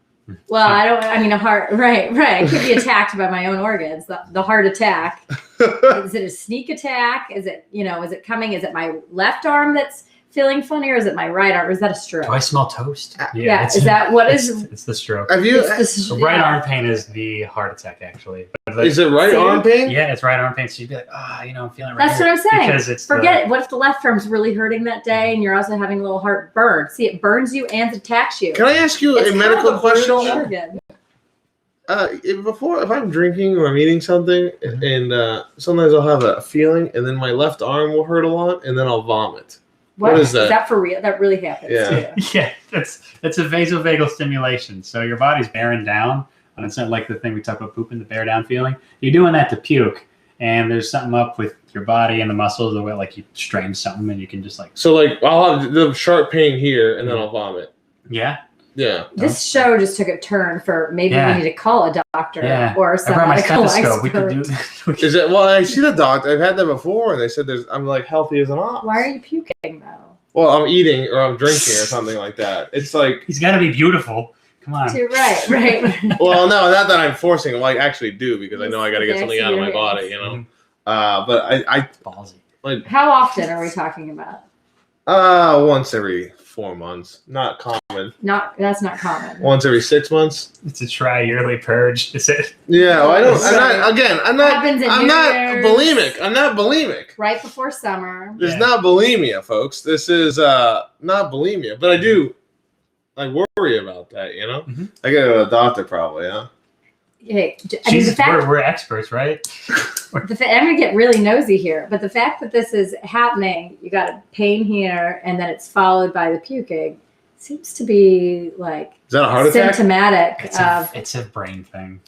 Well, a heart. Right. I could be attacked by my own organs. The heart attack. Is it a sneak attack? Is it, is it coming? Is it my left arm that's feeling funny, or is it my right arm? Or is that a stroke? Do I smell toast? Yeah. Is that what is? It's the stroke. Have you? The right arm pain is the heart attack, actually. But Is it right arm pain? Yeah, it's right arm pain. So you'd be like, I'm feeling right That's here. what I'm saying. Because it's Forget it. What if the left arm's really hurting that day, and you're also having a little heart burn? See, it burns you and attacks you. Can I ask you It's a medical question? Organ. If I'm drinking or I'm eating something, and sometimes I'll have a feeling, and then my left arm will hurt a lot, and then I'll vomit. What is that? Is that for real? That really happens. Yeah. Too. Yeah, that's a vasovagal stimulation. So your body's bearing down, and it's not like the thing we talk about pooping, the bear down feeling. You're doing that to puke, and there's something up with your body and the muscles, the way like you strain something, and you can just like. So like I'll have the sharp pain here, and then I'll vomit. Yeah. Yeah. This show just took a turn for maybe we need to call a doctor or I brought my some medical stethoscope. expert. We could do. Is it? Well, I see the doctor. I've had that before, and they said I'm like healthy as an ox. Why are you puking though? Well, I'm eating or I'm drinking or something like that. It's like He's got to be beautiful. Come on. Right. well, no, not that I'm forcing it. Well, I actually do because I know I got to get something out of my body, you know. But I Ballsy. like How often are we talking about? once every 4 months. Not common. That's not common. Once every 6 months. It's a tri-yearly purge. Is it? Yeah, well, I don't. I'm not Happens in I'm New not Year's. bulimic. I'm not bulimic. Right before summer. This is not bulimia, folks. This is not bulimia. But I do. I worry about that. You know. Mhm. I gotta go to the doctor probably. Huh. Hey, I mean, the fact We're experts, right? I'm gonna get really nosy here, but the fact that this is happening, you got a pain here, and then it's followed by the puking, seems to be like Is that a heart attack? symptomatic of It's a brain thing.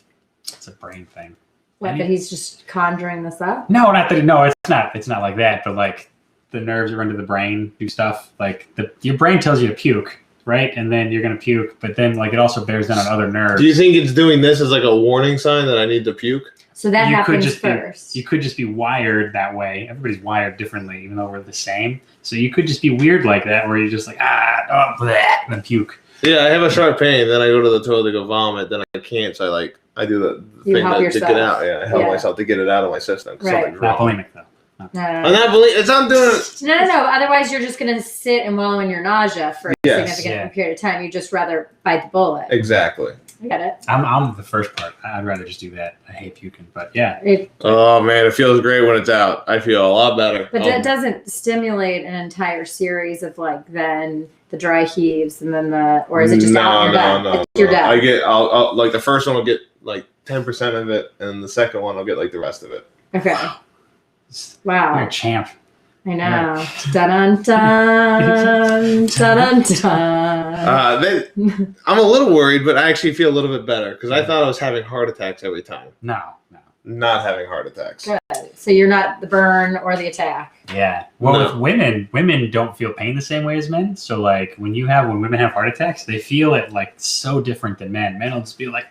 It's a brain thing. what, that he's just conjuring this up. No, not that. No, it's not. It's not like that. But like the nerves that run to the brain do stuff. Like your brain tells you to puke, right? And then you're gonna puke. But then like it also bears down on other nerves. Do you think it's doing this as like a warning sign that I need to puke? So that You could happens just first. You could just be wired that way. Everybody's wired differently, even though we're the same. So you could just be weird like that, where you're just like bleh, and then puke. Yeah, I have a sharp pain. Then I go to the toilet to go vomit. Then I can't. So I do the You thing help to yourself. get out. Yeah, I help Yeah. myself to get it out of my system. 'Cause Right. something's Not wrong. bulimic though. No. I'm not believing. It's not doing it. No. Otherwise, you're just going to sit and wallow in your nausea for a Yes. significant period of time. You just rather bite the bullet. Exactly. I get it. I'm the first part. I'd rather just do that. I hate puking, but yeah. Oh man, it feels great when it's out. I feel a lot better. But that doesn't stimulate an entire series of like then the dry heaves and then or is it just out and you're done? No. You're done. I'll like the first one will get like 10% of it, and the second one I'll get like the rest of it. Okay. You're Wow. a champ. I know. Dun dun dun dun. I'm a little worried, but I actually feel a little bit better because I thought I was having heart attacks every time. No. Not having heart attacks. Good. So you're not the burn or the attack. Yeah. Well, No. with women don't feel pain the same way as men. So like when women have heart attacks, they feel it like so different than men. Men will just be like,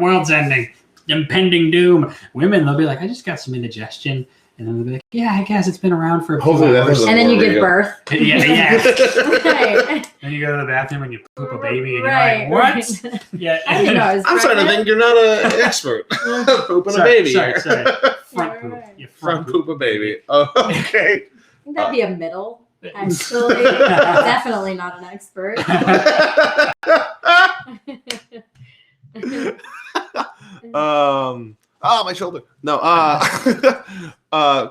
world's ending, impending doom. Women, they'll be like, I just got some indigestion. And then they'll be like, yeah, I guess it's been around for a few Hopefully that hours. doesn't- And then you There we give go. birth. Yeah. Right. Then you go to the bathroom and you poop a baby and Right, you're like, what? right. Yeah. I didn't know I was I'm starting to pregnant. think you're not an expert. Pooping a baby. Sorry. here. Front poop. Right. You Front front poop. poop a baby. Oh, okay. I think that'd be a middle. Actually, definitely not an expert. My shoulder. No.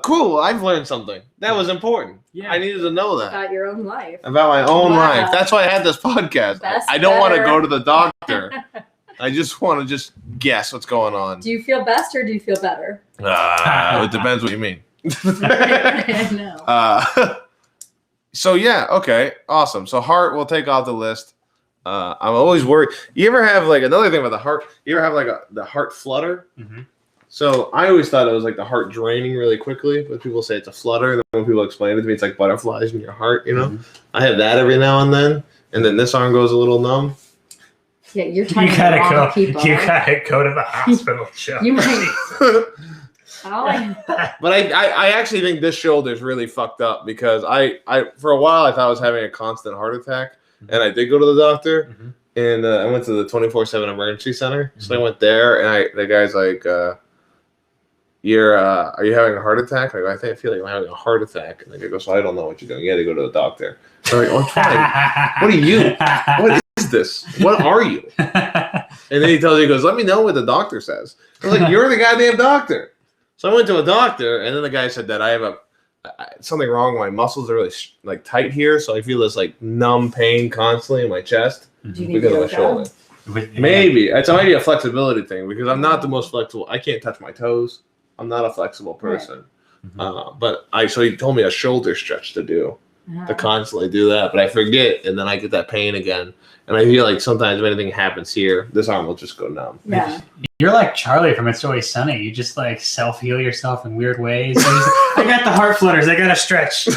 Cool. I've learned something. That was important. Yeah. I needed to know that About your own life. about my own Wow. life. That's why I had this podcast. Best, I don't want to better. go to the doctor. I just want to just guess what's going on. Do you feel best or do you feel better? It depends what you mean. I know. So yeah, okay, awesome. So heart we'll take off the list. I'm always worried. You ever have like another thing about the heart? You ever have like the heart flutter? Mhm. So I always thought it was like the heart draining really quickly, but people say it's a flutter. And then when people explain it to me, it's like butterflies in your heart. You know, Mhm. I have that every now and then this arm goes a little numb. Yeah, you're You talking to the gotta wrong go. people. You gotta go to the hospital, Joe. You might. But I actually think this shoulder's really fucked up because I for a while I thought I was having a constant heart attack, and I did go to the doctor, Mhm. and I went to the 24/7 emergency center. So I went there, and the guy's like, are you having a heart attack? I go, I feel like I'm having a heart attack, and the guy goes, so I don't know what you're doing. You got to go to the doctor. So I'm like, oh, fine. What are you? What is this? What are you? And then he tells you, he goes, let me know what the doctor says. I was like, you're the goddamn doctor. So I went to a doctor, and then the guy said that I have something wrong. My muscles are really like tight here, so I feel this like numb pain constantly in my chest Do you need because of my yoga? shoulder. Maybe it's maybe a flexibility thing because I'm not the most flexible. I can't touch my toes. I'm not a flexible person. Mhm. So he told me a shoulder stretch to do. to constantly do that, but I forget, and then I get that pain again. And I feel like sometimes if anything happens here, this arm will just go numb. Yeah. You're like Charlie from It's Always Sunny. You just like self-heal yourself in weird ways. I got the heart flutters. I gotta stretch. I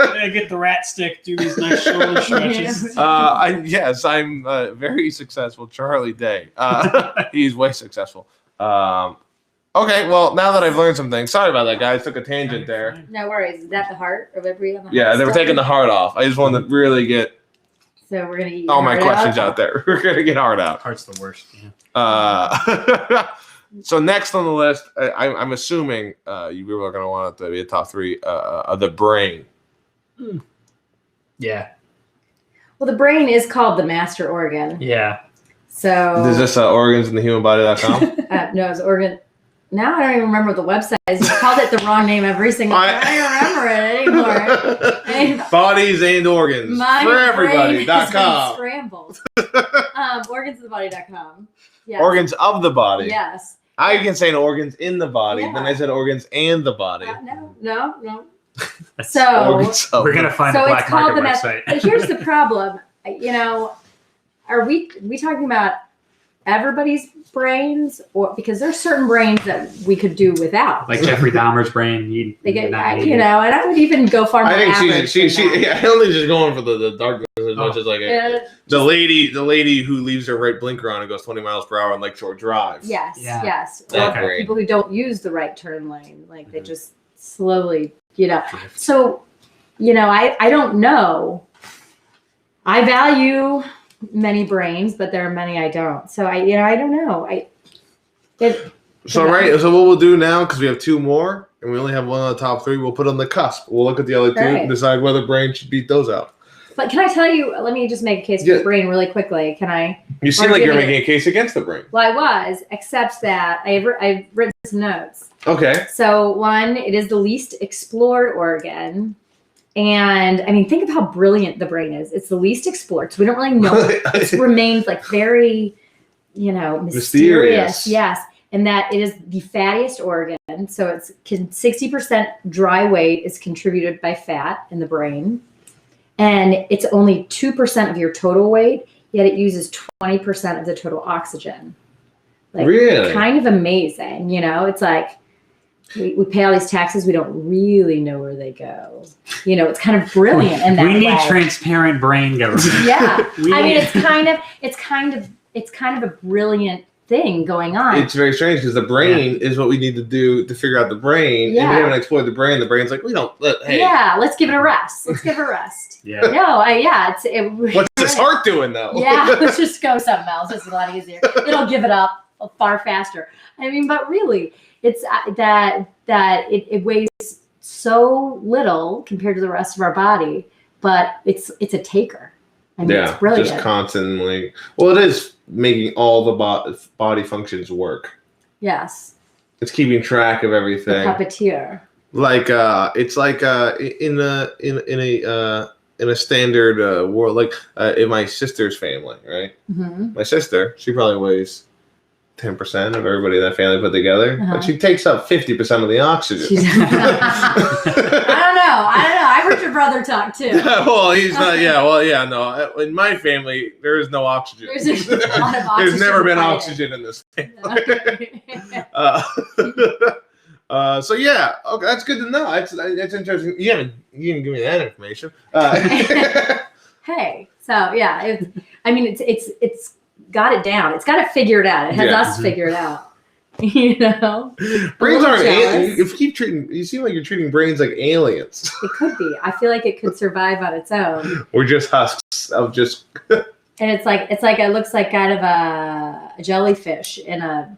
gotta get the rat stick, do these nice shoulder stretches. I'm very successful, Charlie Day. He's way successful. Okay, well, now that I've learned some things, sorry about that, guys. Took a tangent there. No worries. Is that the heart of every on the Yeah, they were taking the heart off. I just wanted to really get So we're gonna eat all my questions out there. We're gonna get heart out. Heart's the worst. Yeah. So next on the list, I'm assuming you people are gonna want it to be a top 3 of the brain. Yeah. Well, the brain is called the master organ. Yeah. So Is this organsinthehumanbody.com? no, it's organ. Now I don't even remember what the website is. You called it the wrong name every single time. I don't remember it anymore. Bodies and organs for everybody.com. Scrambled. Organsofthebody.com. Yes. Organs of the body. Yes. I can say organs in the body. Yeah. Then I said organs and the body. No. So We're gonna find a black market website. But here's the problem. Are we talking about everybody's brains, or because there's certain brains that we could do without, like Jeffrey Dahmer's brain? and I would even go far more. I think average she than that. I don't think she's going for the darkness as much as like the lady who leaves her right blinker on and goes 20 miles per hour on Lakeshore Drive. Yes. That Or brain. people who don't use the right turn lane, like they just slowly, So, I don't know. I value many brains, but there are many I don't. So I don't know. So what we'll do now, because we have 2 more and we only have one on the top 3, we'll put on the cusp. We'll look at the other 2 and decide whether brain should beat those out. But can I tell you? Let me just make a case for the brain really quickly. Can I? You seem like you're making a case against the brain. Well, I was, except that I've written some notes. Okay. So 1, it is the least explored organ. And I mean, think of how brilliant the brain is. It's the least explored. So we don't really know. It remains like very, mysterious. Yes. And that it is the fattiest organ. So it's 60% dry weight is contributed by fat in the brain. And it's only 2% of your total weight, yet it uses 20% of the total oxygen. Like, really? Kind of amazing. It's like, we pay all these taxes. We don't really know where they go. It's kind of brilliant. And we need transparent brain government. Yeah, it's kind of a brilliant thing going on. It's very strange because the brain is what we need to do to figure out the brain. Yeah. And we haven't explored the brain. The brain's like, we don't. Yeah, let's give it a rest. Let's give it a rest. Yeah. No, What's this heart doing though? Yeah, let's just go something else. It's a lot easier. It'll give it up far faster. I mean, but really. It's that it weighs so little compared to the rest of our body, but it's a taker. I mean, it's brilliant. Just constantly. Well, it is making all the body functions work. Yes. It's keeping track of everything. The puppeteer. Like it's like in a standard world, like in my sister's family, right? Mm-hmm. My sister, she probably weighs 10% of everybody in that family put together, but she takes up 50% of the oxygen. I don't know. I heard your brother talk too. Well, he's not. No. In my family, there is no oxygen. There's a lot of oxygen. There's never been oxygen in this family. So yeah, okay, that's good to know. That's interesting. You didn't give me that information. Hey, so yeah, it's got it down. It's got it figured out. It has us figured out. Brains aren't aliens. If you keep treating, you seem like you're treating brains like aliens. It could be. I feel like it could survive on its own. We're just husks of just. And it looks like kind of a jellyfish in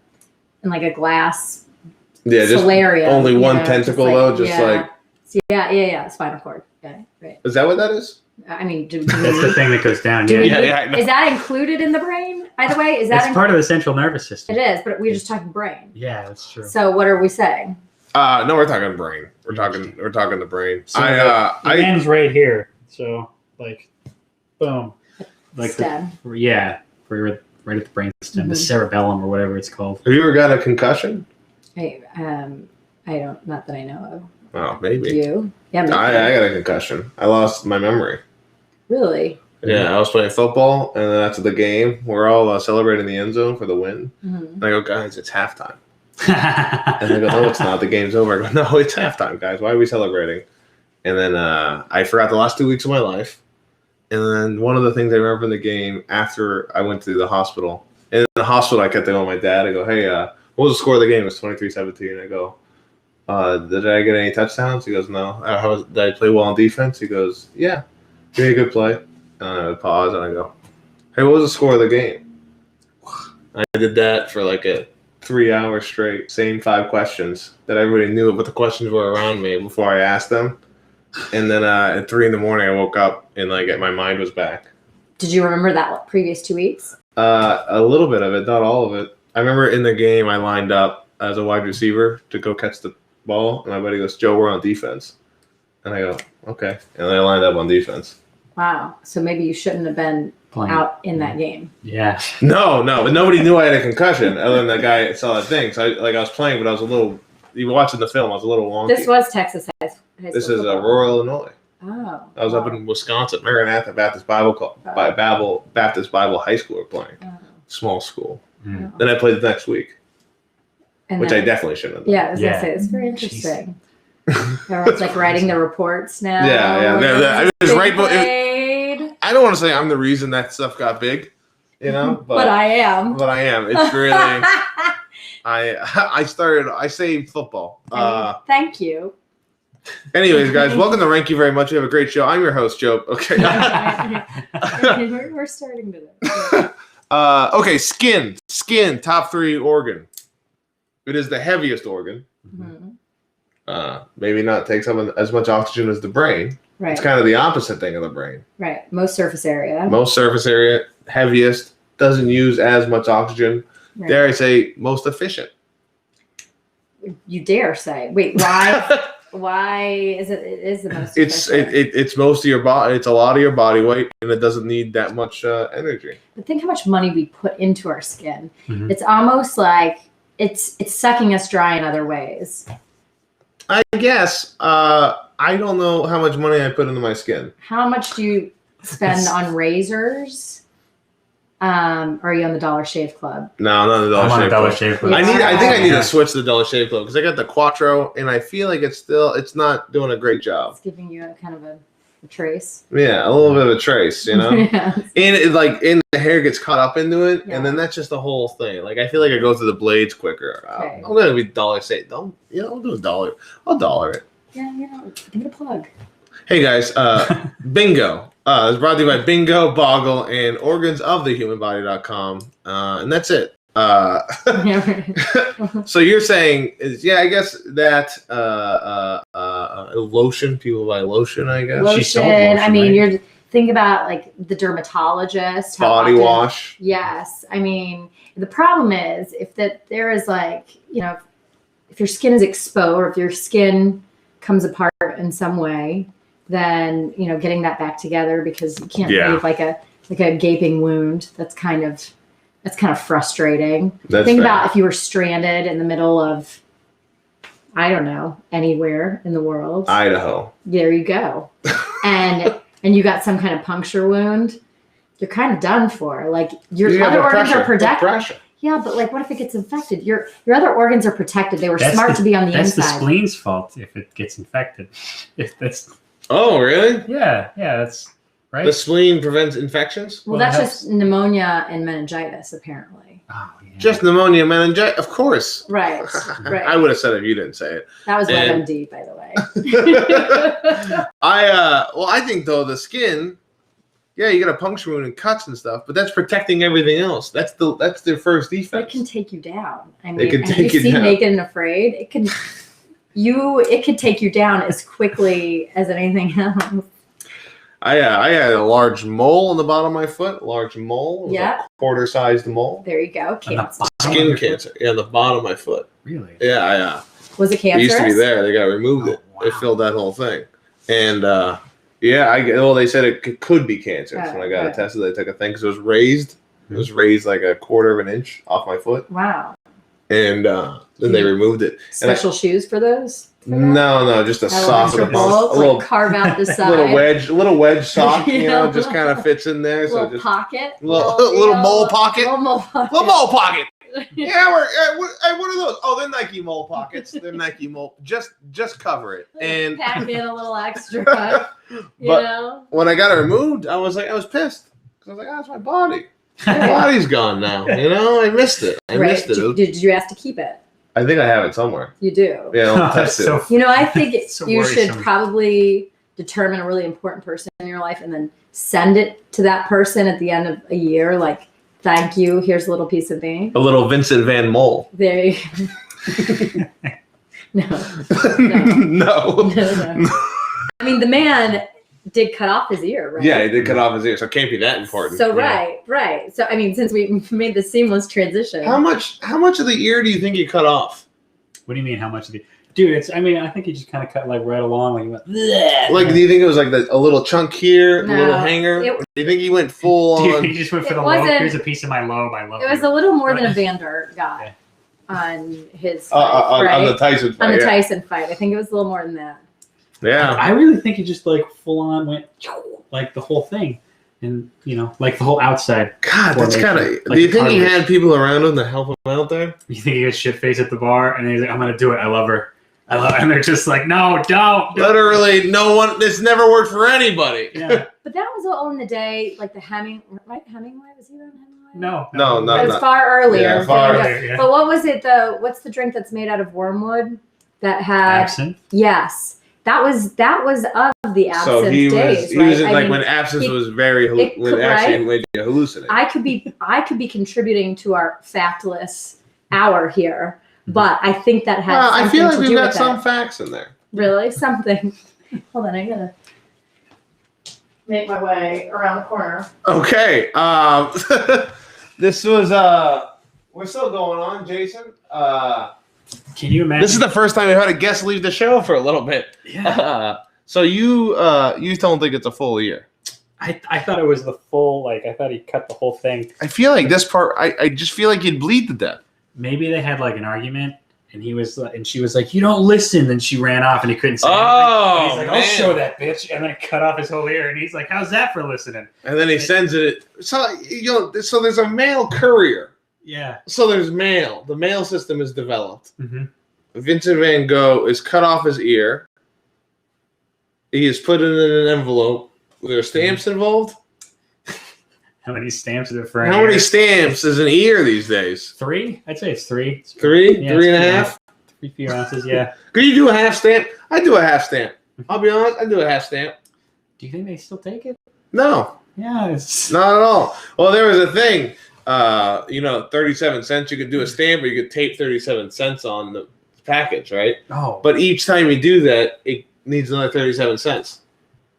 like a glass. Yeah, just solarium, only one tentacle though, just like. Yeah. Spinal cord. Yeah, right. Is that what that is? I mean, that's the thing that goes down. Yeah. Is that included in the brain? By the way, is that part of the central nervous system? It is, but we're just talking brain. Yeah, that's true. So what are we saying? No, we're talking brain. We're talking the brain. So the end's right here. So like, boom, like stem. Right at the brain stem, the cerebellum or whatever it's called. Have you ever got a concussion? I don't. Not that I know of. Oh, maybe. You? Yeah, maybe. I got a concussion. I lost my memory. Really? Yeah, I was playing football, and then after the game, we're all celebrating the end zone for the win. Mm-hmm. And I go, guys, it's halftime. And they go, no, it's not. The game's over. I go, no, it's halftime, guys. Why are we celebrating? And then I forgot the last 2 weeks of my life. And then one of the things I remember in the game after I went to the hospital, and in the hospital, I kept telling my dad, I go, hey, what was the score of the game? It was 23-17. I go, did I get any touchdowns? He goes, no. Did I play well on defense? He goes, yeah. You made a good play. And I would pause and I go, hey, what was the score of the game? I did that for like 3 hours straight. Same 5 questions that everybody knew what the questions were around me before I asked them. And then at 3 a.m, I woke up and my mind was back. Did you remember that previous 2 weeks? A little bit of it, not all of it. I remember in the game I lined up as a wide receiver to go catch the ball. And my buddy goes, Joe, we're on defense. And I go, okay. And I lined up on defense. Wow. So maybe you shouldn't have been out in that game. Yeah. No, but nobody knew I had a concussion other than the guy saw that thing. So I was playing, but I was a little. You watching the film? I was a little wonky. This was Texas High School. This is rural Illinois. Oh. I was up in Wisconsin. Maranatha Baptist Bible Baptist Bible High School. We're playing small school. Mm. Then I played the next week, And which then, I definitely shouldn't have done. Yeah, I was gonna say it's very interesting. Everyone's like writing the reports now. Yeah. It was right. Played. I don't want to say I'm the reason that stuff got big, but I am. But I am. It's really. I saved football. Thank you. Anyways, guys, welcome to Rank You Very Much. We have a great show. I'm your host, Joe. Okay. We're starting today. Okay, skin, top 3 organ. It is the heaviest organ. Mm-hmm. Maybe not takes up as much oxygen as the brain. Right. It's kind of the opposite thing of the brain. Right. Most surface area. Heaviest, doesn't use as much oxygen. Right. Dare I say, most efficient. You dare say? Wait, why? Why is it? It is the most. It's most of your body. It's a lot of your body weight, and it doesn't need that much energy. But think how much money we put into our skin. Mm-hmm. It's almost like it's sucking us dry in other ways. I guess. I don't know how much money I put into my skin. How much do you spend on razors? Are you on the Dollar Shave Club? No, not the Dollar Shave Club. Club. I think I need to switch to the Dollar Shave Club because I got the Quattro, and I feel like it's not doing a great job. It's giving you a kind of a trace. Yeah, a little bit of a trace, Yes. And the hair gets caught up into it, Yeah. and then that's just the whole thing. Like I feel like I go through the blades quicker. Okay. I'm gonna be Dollar Shave. I'll do $1. I'll dollar it. Yeah, give it a plug. Hey guys, Bingo. It's brought to you by Bingo, Boggle, and organsofthehumanbody.com. And that's it. So you're saying I guess that lotion, people buy lotion, I guess. Lotion. I mean, you're think about like the dermatologist. Body wash. Yes. I mean, the problem is if there is like, if your skin is exposed or if your skin comes apart in some way, then getting that back together because you can't leave like a gaping wound. That's kind of frustrating. Think about if you were stranded in the middle of, I don't know, anywhere in the world. Idaho. There you go. and you got some kind of puncture wound, you're kind of done for. Like your other organs are protected. Yeah, but like, what if it gets infected? Your other organs are protected. They were smart to be on the inside. That's the spleen's fault if it gets infected. Oh, really? Yeah, that's right. The spleen prevents infections? Well, that's just pneumonia and meningitis, apparently. Oh, yeah. Just pneumonia, meningitis, of course. Right. I would have said it if you didn't say it. That was WebMD, by the way. I think though the skin, you got a puncture wound and cuts and stuff, but that's protecting everything else. That's their first defense. It can take you down. I mean, it can take you you down. Naked and Afraid, it could take you down as quickly as anything else. I had a large mole on the bottom of my foot. Large mole. Yeah. Quarter-sized mole. There you go. Cancer. Skin cancer. Yeah, on the bottom of my foot. Really? Yeah. Was it cancerous? It used to be there. They got removed it. Wow. They filled that whole thing. And they said it could be cancerous when I got it tested. They took a thing because it was raised. It was raised like a quarter of an inch off my foot. Wow. And then they removed it. Special shoes for those? for that? No, just a sock with a bolt, a little carve out the side. little wedge sock, Yeah. just kind of fits in there. Little So just pocket. little mole pocket. Little mole pocket. Little mole pocket. Yeah, what are those? Oh, they're Nike mole pockets. They're Nike mole. Just cover it. And pack in a little extra. you but know? when I got it removed, I was pissed. I was like, oh, it's my body. My body's gone now. I missed it. I missed it. Did you ask to keep it? I think I have it somewhere. You do. Yeah, I'll test it. I think you should worrisome. probably determine a really important person in your life and then send it to that person at the end of a year. Like, thank you. Here's a little piece of me. A little Vincent Van Mole. There you No. No. I mean, the man did cut off his ear, right? Yeah, he did cut off his ear, so it can't be that important. So right. So I mean, since we made the seamless transition, How much of the ear do you think he cut off? What do you mean? How much of the dude? I think he just kind of cut like right along. Like he went. Bleh. Like, do you think it was like a little chunk here, a No, little hanger? it- Or do you think he went full Dude, on? he just went for It the lobe. wasn't- Here's a piece of my lobe. I love it was you. a little more than a Vander got on his fight, on right? the Tyson fight. On the yeah. Tyson fight. I think it was a little more than that. Yeah. I really think he just like full on went like the whole thing, and like the whole outside. God, that's kind of. Like Do you think he cartilage. had people around him to help him out there? You think he got shit faced at the bar, and he's like, "I'm gonna do it. I love her. I love," and they're just like, "No, don't." Literally, no one. This never worked for anybody. Yeah. But that was all in the day, like the Hemingway. Was he around Hemingway? No. No, It was not. far earlier. Yeah, far Vander. earlier, yeah. But what was it? What's the drink that's made out of wormwood that had? Absinthe. Yes, that was of the absinthe So he days. was. right? He was I like mean, when absence he- was very. it When could- actually right? made you hallucinate. I could be contributing to our factless hour here, but I think that has Well, I something feel like to we've do got with some it. facts in there. Really, something. Hold on, I gotta make my way around the corner. Okay. This was. We're still going on, Jason. Can you imagine? This is the first time we've had a guest leave the show for a little bit. Yeah. So you don't think it's a full year? I thought it was the full. Like I thought he cut the whole thing. I feel like this part. I just feel like you'd bleed to death. Maybe they had like an argument, and she was like, "You don't listen." Then she ran off, and he couldn't say Oh, anything. And he's like, man. "I'll show that bitch," and then cut off his whole ear. And he's like, "How's that for listening?" And then he sends it. So so there's a mail courier. Yeah. So there's mail. The mail system is developed. Mm-hmm. Vincent Van Gogh is cut off his ear. He is put it in an envelope. Were there stamps involved? How many stamps is it for? How many stamps is an ear these days? 3? I'd say it's 3. Three? Yeah, 3 and a it's half? 3 few ounces. Yeah. Could you do a half stamp? I do a half stamp. I'll be honest. I do a half stamp. Do you think they still take it? No, Yeah. It's not at all. Well, there was a thing. 37 cents. You could do a stamp, or you could tape 37 cents on the package, right? oh, But each time you do that, it needs another 37 cents.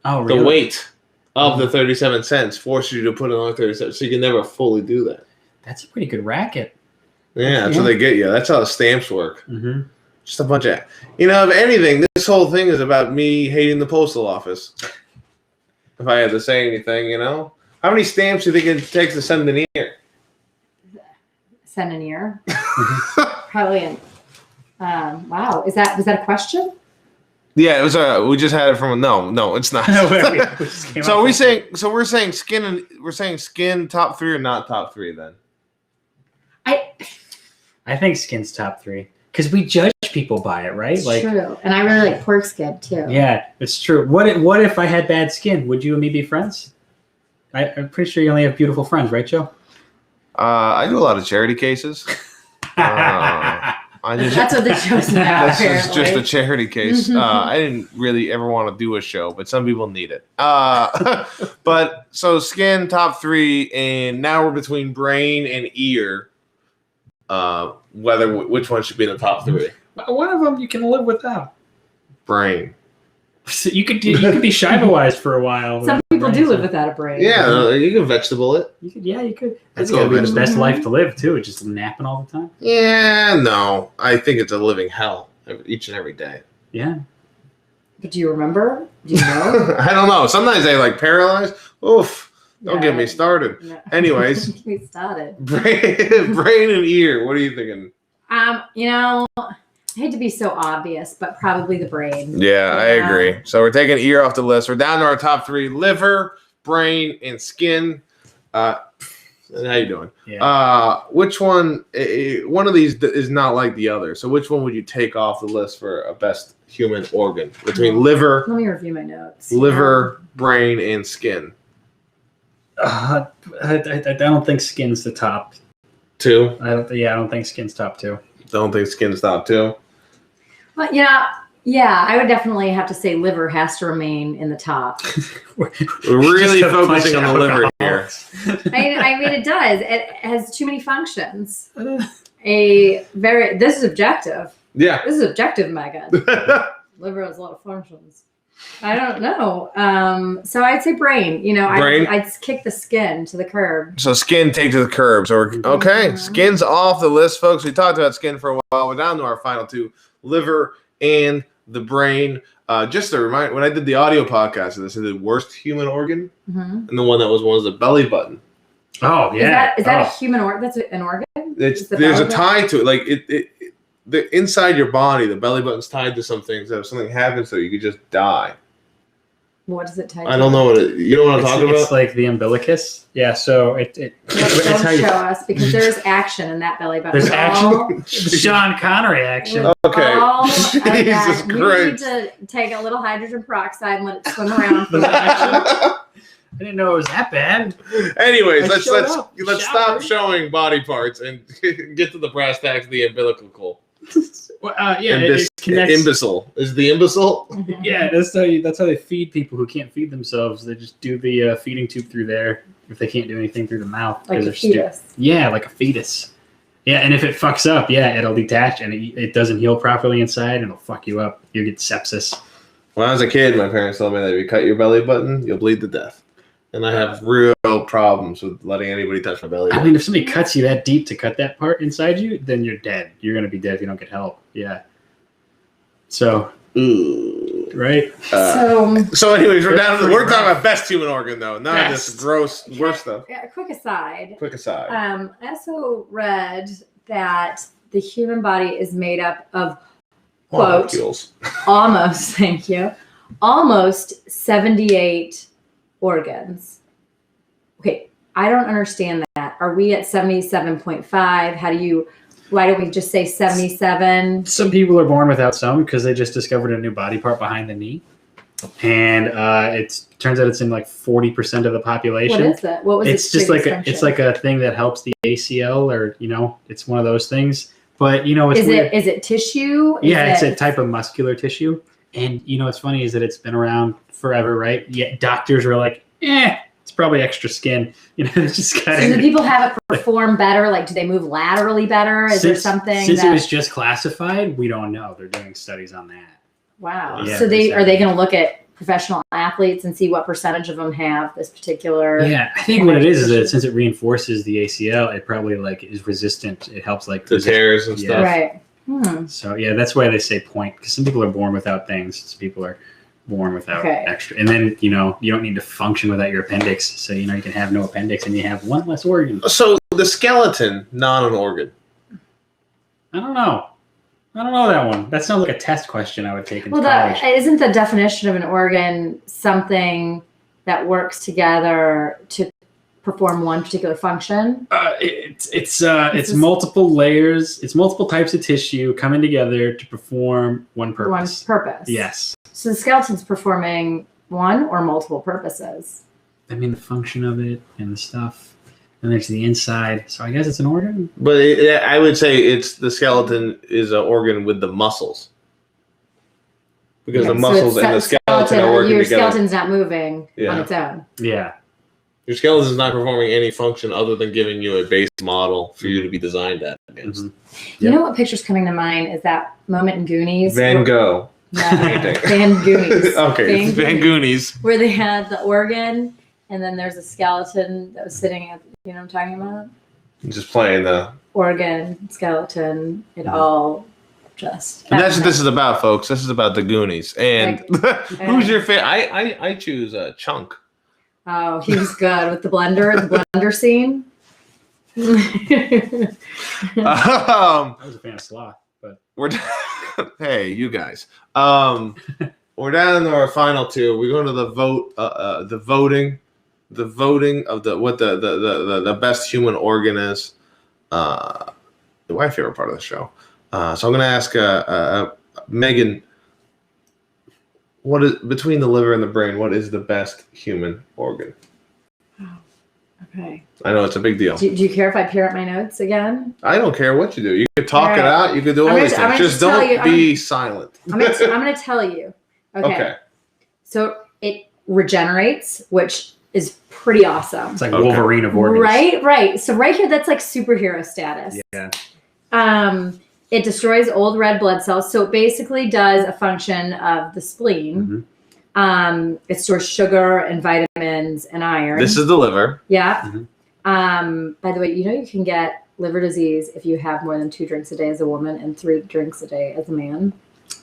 oh, really? The weight of the 37 cents forces you to put another 37, so you can never fully do that. That's a pretty good racket. Yeah, that's Yeah. what they get you. That's how the stamps work. Mm-hmm. Just a bunch of, if anything, this whole thing is about me hating the postal office. If I had to say anything, how many stamps do you think it takes to send an ear? Send an ear. Probably an. Wow, was that a question? Yeah, it was. We just had it from. No, it's not. So we're saying skin, and we're saying skin top 3 or not top 3 then. I think skin's top 3 because we judge people by it, right? It's true, and I really like pork skin too. Yeah, it's true. What if I had bad skin? Would you and me be friends? I'm pretty sure you only have beautiful friends, right, Joe? I do a lot of charity cases. That's what the show's about. This is just a apparently. charity case. I didn't really ever want to do a show, but some people need it. But so skin top 3, and now we're between brain and ear. Which one should be in the top 3? One of them you can live without. Brain. So you could be Shiva-wise for a while. Some people do live without a brain. Yeah, you can vegetable it. You could. That's That's gotta be the all best life to live too. Just napping all the time. Yeah, no. I think it's a living hell each and every day. Yeah. But do you remember? Do you know? I don't know. Sometimes they paralyzed. Oof. Don't get me Yeah. started. No. Anyways. We started. Brain and ear. What are you thinking? I hate to be so obvious, but probably the brain. Yeah, I agree. So we're taking ear off the list. We're down to our top 3: liver, brain, and skin. How you doing? Yeah. Which one? One of these is not like the other. So which one would you take off the list for a best human organ between liver? Let me review my notes. Liver, brain, and skin. I don't think skin's the top 2. I don't think skin's top 2. Don't think skin's top 2. Well, yeah, I would definitely have to say liver has to remain in the top. We're really focusing on the liver here. I mean, it does. It has too many functions. This is objective. Yeah. This is objective, Meghan. Liver has a lot of functions. I don't know. So I'd say brain. Brain? I'd kick the skin to the curb. So skin take to the curb. So okay, skin's off the list, folks. We talked about skin for a while. We're down to our final 2: liver and the brain. Just a reminder, when I did the audio podcast, I said the worst human organ, and the one that was the belly button. Oh yeah, is that a human organ? That's an organ. There's a tie to it. Like the inside your body, the belly button's tied to some things. That if something happens to you, you could just die. What is it tied to? I don't know what it. You know what I'm talking about? It's like the umbilicus. Yeah. So Don't show us because there's action in that belly button. There's action. Sean Connery action. Okay. Jesus Christ. You need to take a little hydrogen peroxide and let it swim around. I didn't know it was that bad. Anyways, let's Shower. stop showing body parts and get to the brass tacks of the umbilical. It connects. Imbecile is the imbecile. Yeah, that's how they feed people who can't feed themselves. They just do the feeding tube through there if they can't do anything through the mouth. Like a fetus. Yeah, like a fetus. Yeah, and if it fucks up, it'll detach and it doesn't heal properly inside and it'll fuck you up. You get sepsis. When I was a kid, my parents told me that if you cut your belly button, you'll bleed to death. And I have real problems with letting anybody touch my belly button. I mean, if somebody cuts you that deep to cut that part inside you, then you're dead. You're going to be dead if you don't get help. Yeah. So, right? So anyways, we're talking about best human organ, though. Not this gross, worst stuff. Yeah, quick aside. I also read that the human body is made up of, quote, molecules. almost 78 organs. Okay, I don't understand that. Are we at 77.5? Why don't we just say 77? Some people are born without some because they just discovered a new body part behind the knee. And it turns out it's in like 40% of the population. What is that? What was it's just like it's like a thing that helps the ACL or, it's one of those things. But, it's weird. Is it tissue? It's a type of muscular tissue. And, what's funny is that it's been around forever, right? Yet doctors were like, it's probably extra skin. It's just kind of. So do people have it perform better? Like, do they move laterally better? Is there something? Since it was just classified, we don't know. They're doing studies on that. Wow. Yeah, so are they going to look at professional athletes and see what percentage of them have this particular? Yeah, I think what it is that since it reinforces the ACL, it probably is resistant. It helps the tears and stuff. Right. So that's why they say point, because some people are born without things. Some people are born without extra. And then, you don't need to function without your appendix. So, you can have no appendix and you have one less organ. So the skeleton, not an organ. I don't know that one. That sounds like a test question I would take in college. Isn't the definition of an organ something that works together to perform one particular function? It's multiple layers. It's multiple types of tissue coming together to perform one purpose. Yes. So the skeleton's performing one or multiple purposes. I mean, the function of it and the stuff. And there's the inside. So I guess it's an organ. But I would say the skeleton is an organ with the muscles. Because the muscles and the skeleton are working together. Your together. skeleton's not moving on its own. Yeah. Your skeleton is not performing any function other than giving you a base model for you to be designed at against. Mm-hmm. You know what picture's coming to mind is that moment in Goonies. Van Gogh. No, Van Goonies. Okay, Van Goonies. Where they had the organ, and then there's a skeleton that was sitting at, you know what I'm talking about? Just playing the organ, skeleton, it all just. And that's what this is about, folks. This is about the Goonies. And who's your favorite? I choose Chunk. Oh, he was good with the blender scene. I was a fan of Sloth. but Hey, you guys. We're down to our final two. We're going to the vote. The voting of what the best human organ is. My favorite part of the show. So I'm going to ask Meghan, what is between the liver and the brain? What is the best human organ? Okay. I know it's a big deal. Do you care if I peer up my notes again? I don't care what you do. You can talk All it right. out. You can do all these things. Just don't be silent. I'm going to tell you. Okay. So it regenerates, which is pretty awesome. it's like Wolverine of organs. Right. So right here, that's like superhero status. Yeah. It destroys old red blood cells. So it basically does a function of the spleen. Mm-hmm. It stores sugar and vitamins and iron. This is the liver. Yeah. Mm-hmm. By the way, you can get liver disease if you have more than 2 drinks a day as a woman and 3 drinks a day as a man.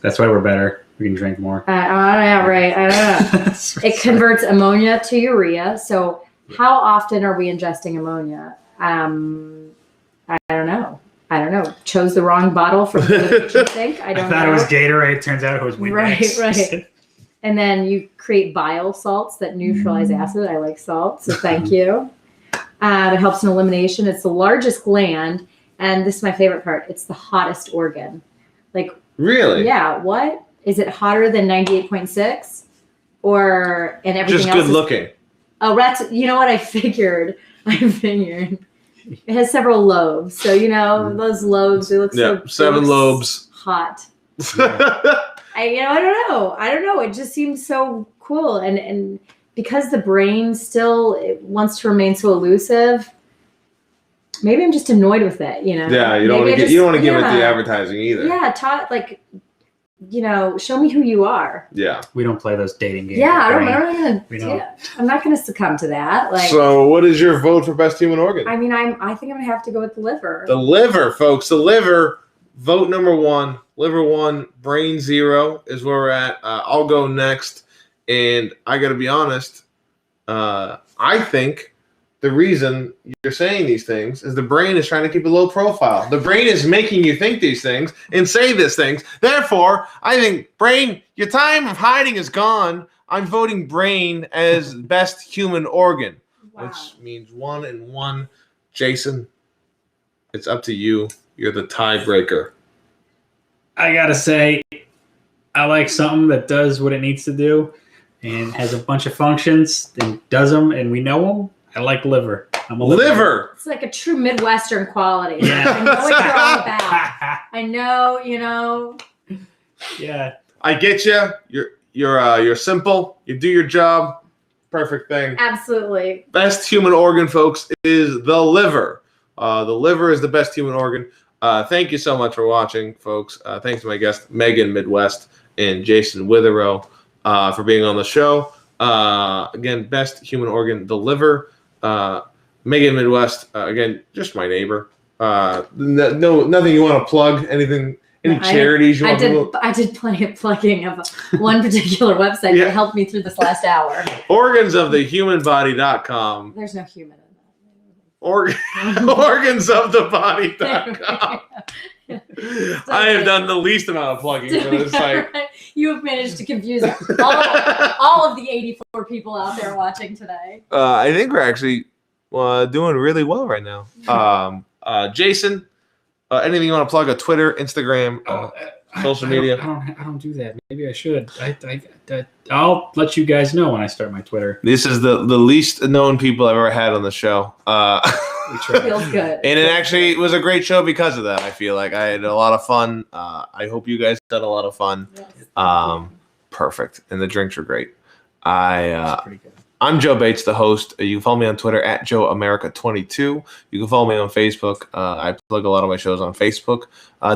That's why we're better. We can drink more. I don't know. It converts ammonia to urea. So how often are we ingesting ammonia? I don't know. Chose the wrong bottle from the kitchen sink. I thought it was Gatorade. Turns out it was Windex. Right. And then you create bile salts that neutralize acid. I like salt, so thank you. It helps in elimination. It's the largest gland, and this is my favorite part. It's the hottest organ. Like, Really? yeah. What is it hotter than 98.6, or and everything Just else? good looking. Oh, that's what I figured. It has several lobes, so those lobes. They look so 7 lobes. hot. Yeah. I don't know. It just seems so cool, and because the brain still wants to remain so elusive. Maybe I'm just annoyed with it. Yeah, you don't want to give it the advertising either. Yeah, show me who you are. Yeah. We don't play those dating games. Yeah, I'm not gonna succumb to that. So, what is your vote for best human organ? I think I'm gonna have to go with the liver. The liver, folks. The liver. Vote number 1. Liver 1. Brain 0 is where we're at. I'll go next, and I got to be honest. I think the reason you're saying these things is the brain is trying to keep a low profile. The brain is making you think these things and say these things. Therefore, I think, brain, your time of hiding is gone. I'm voting brain as best human organ, which means 1 and 1. Jason, it's up to you. You're the tiebreaker. I gotta say, I like something that does what it needs to do and has a bunch of functions and does them, and we know them. I like liver. I'm a liver. It's like a true Midwestern quality. Yeah. I know what you're all about. I know. Yeah. I get you. You're simple. You do your job. Perfect thing. Absolutely. Best human organ, folks, is the liver. The liver is the best human organ. Thank you so much for watching, folks. Thanks to my guests, Meghan Midwest and Jason Witherow, for being on the show. Again, best human organ, the liver. Meghan Midwest, again, just my neighbor. Nothing you want to plug? Anything? Any charities you want to plug? I did plenty of plugging of one particular website that helped me through this last hour. Organsofthehumanbody.com. There's no human in that. Organsofthebody.com. I have done the least amount of plugging for this site. You have managed to confuse all of the 84 people out there watching today. I think we're actually doing really well right now. Jason, anything you want to plug? A Twitter, Instagram, social media? I don't do that. Maybe I should. I'll let you guys know when I start my Twitter. This is the least known people I've ever had on the show. Feels good. And it actually was a great show because of that. I feel like I had a lot of fun. I hope you guys had a lot of fun. Yes. Perfect. And the drinks were great. Pretty good. I'm Joe Bates, the host. You can follow me on Twitter at JoeAmerica22. You can follow me on Facebook. I plug a lot of my shows on Facebook.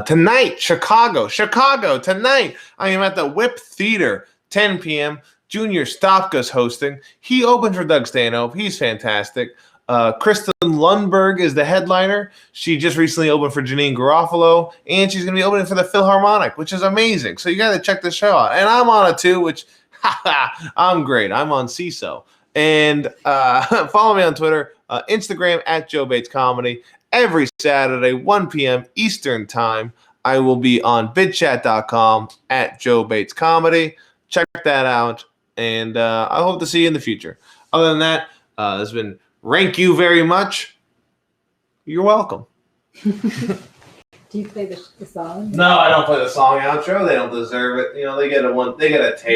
Tonight, Chicago, tonight, I am at the Whip Theater, 10 p.m. Junior Stopka's hosting. He opened for Doug Stanhope. He's fantastic. Kristen Lundberg is the headliner. She just recently opened for Janine Garofalo, and she's going to be opening for the Philharmonic, which is amazing. So you got to check this show out. And I'm on it too, which, I'm great. I'm on CISO. And follow me on Twitter, Instagram at Joe Bates Comedy. Every Saturday, 1 p.m. Eastern Time, I will be on vidchat.com at Joe Bates Comedy. Check that out, and I hope to see you in the future. Other than that, this has been Rank You Very Much. You're welcome. Do you play the song? No, I don't play the song outro. They don't deserve it. You know, they get a taste.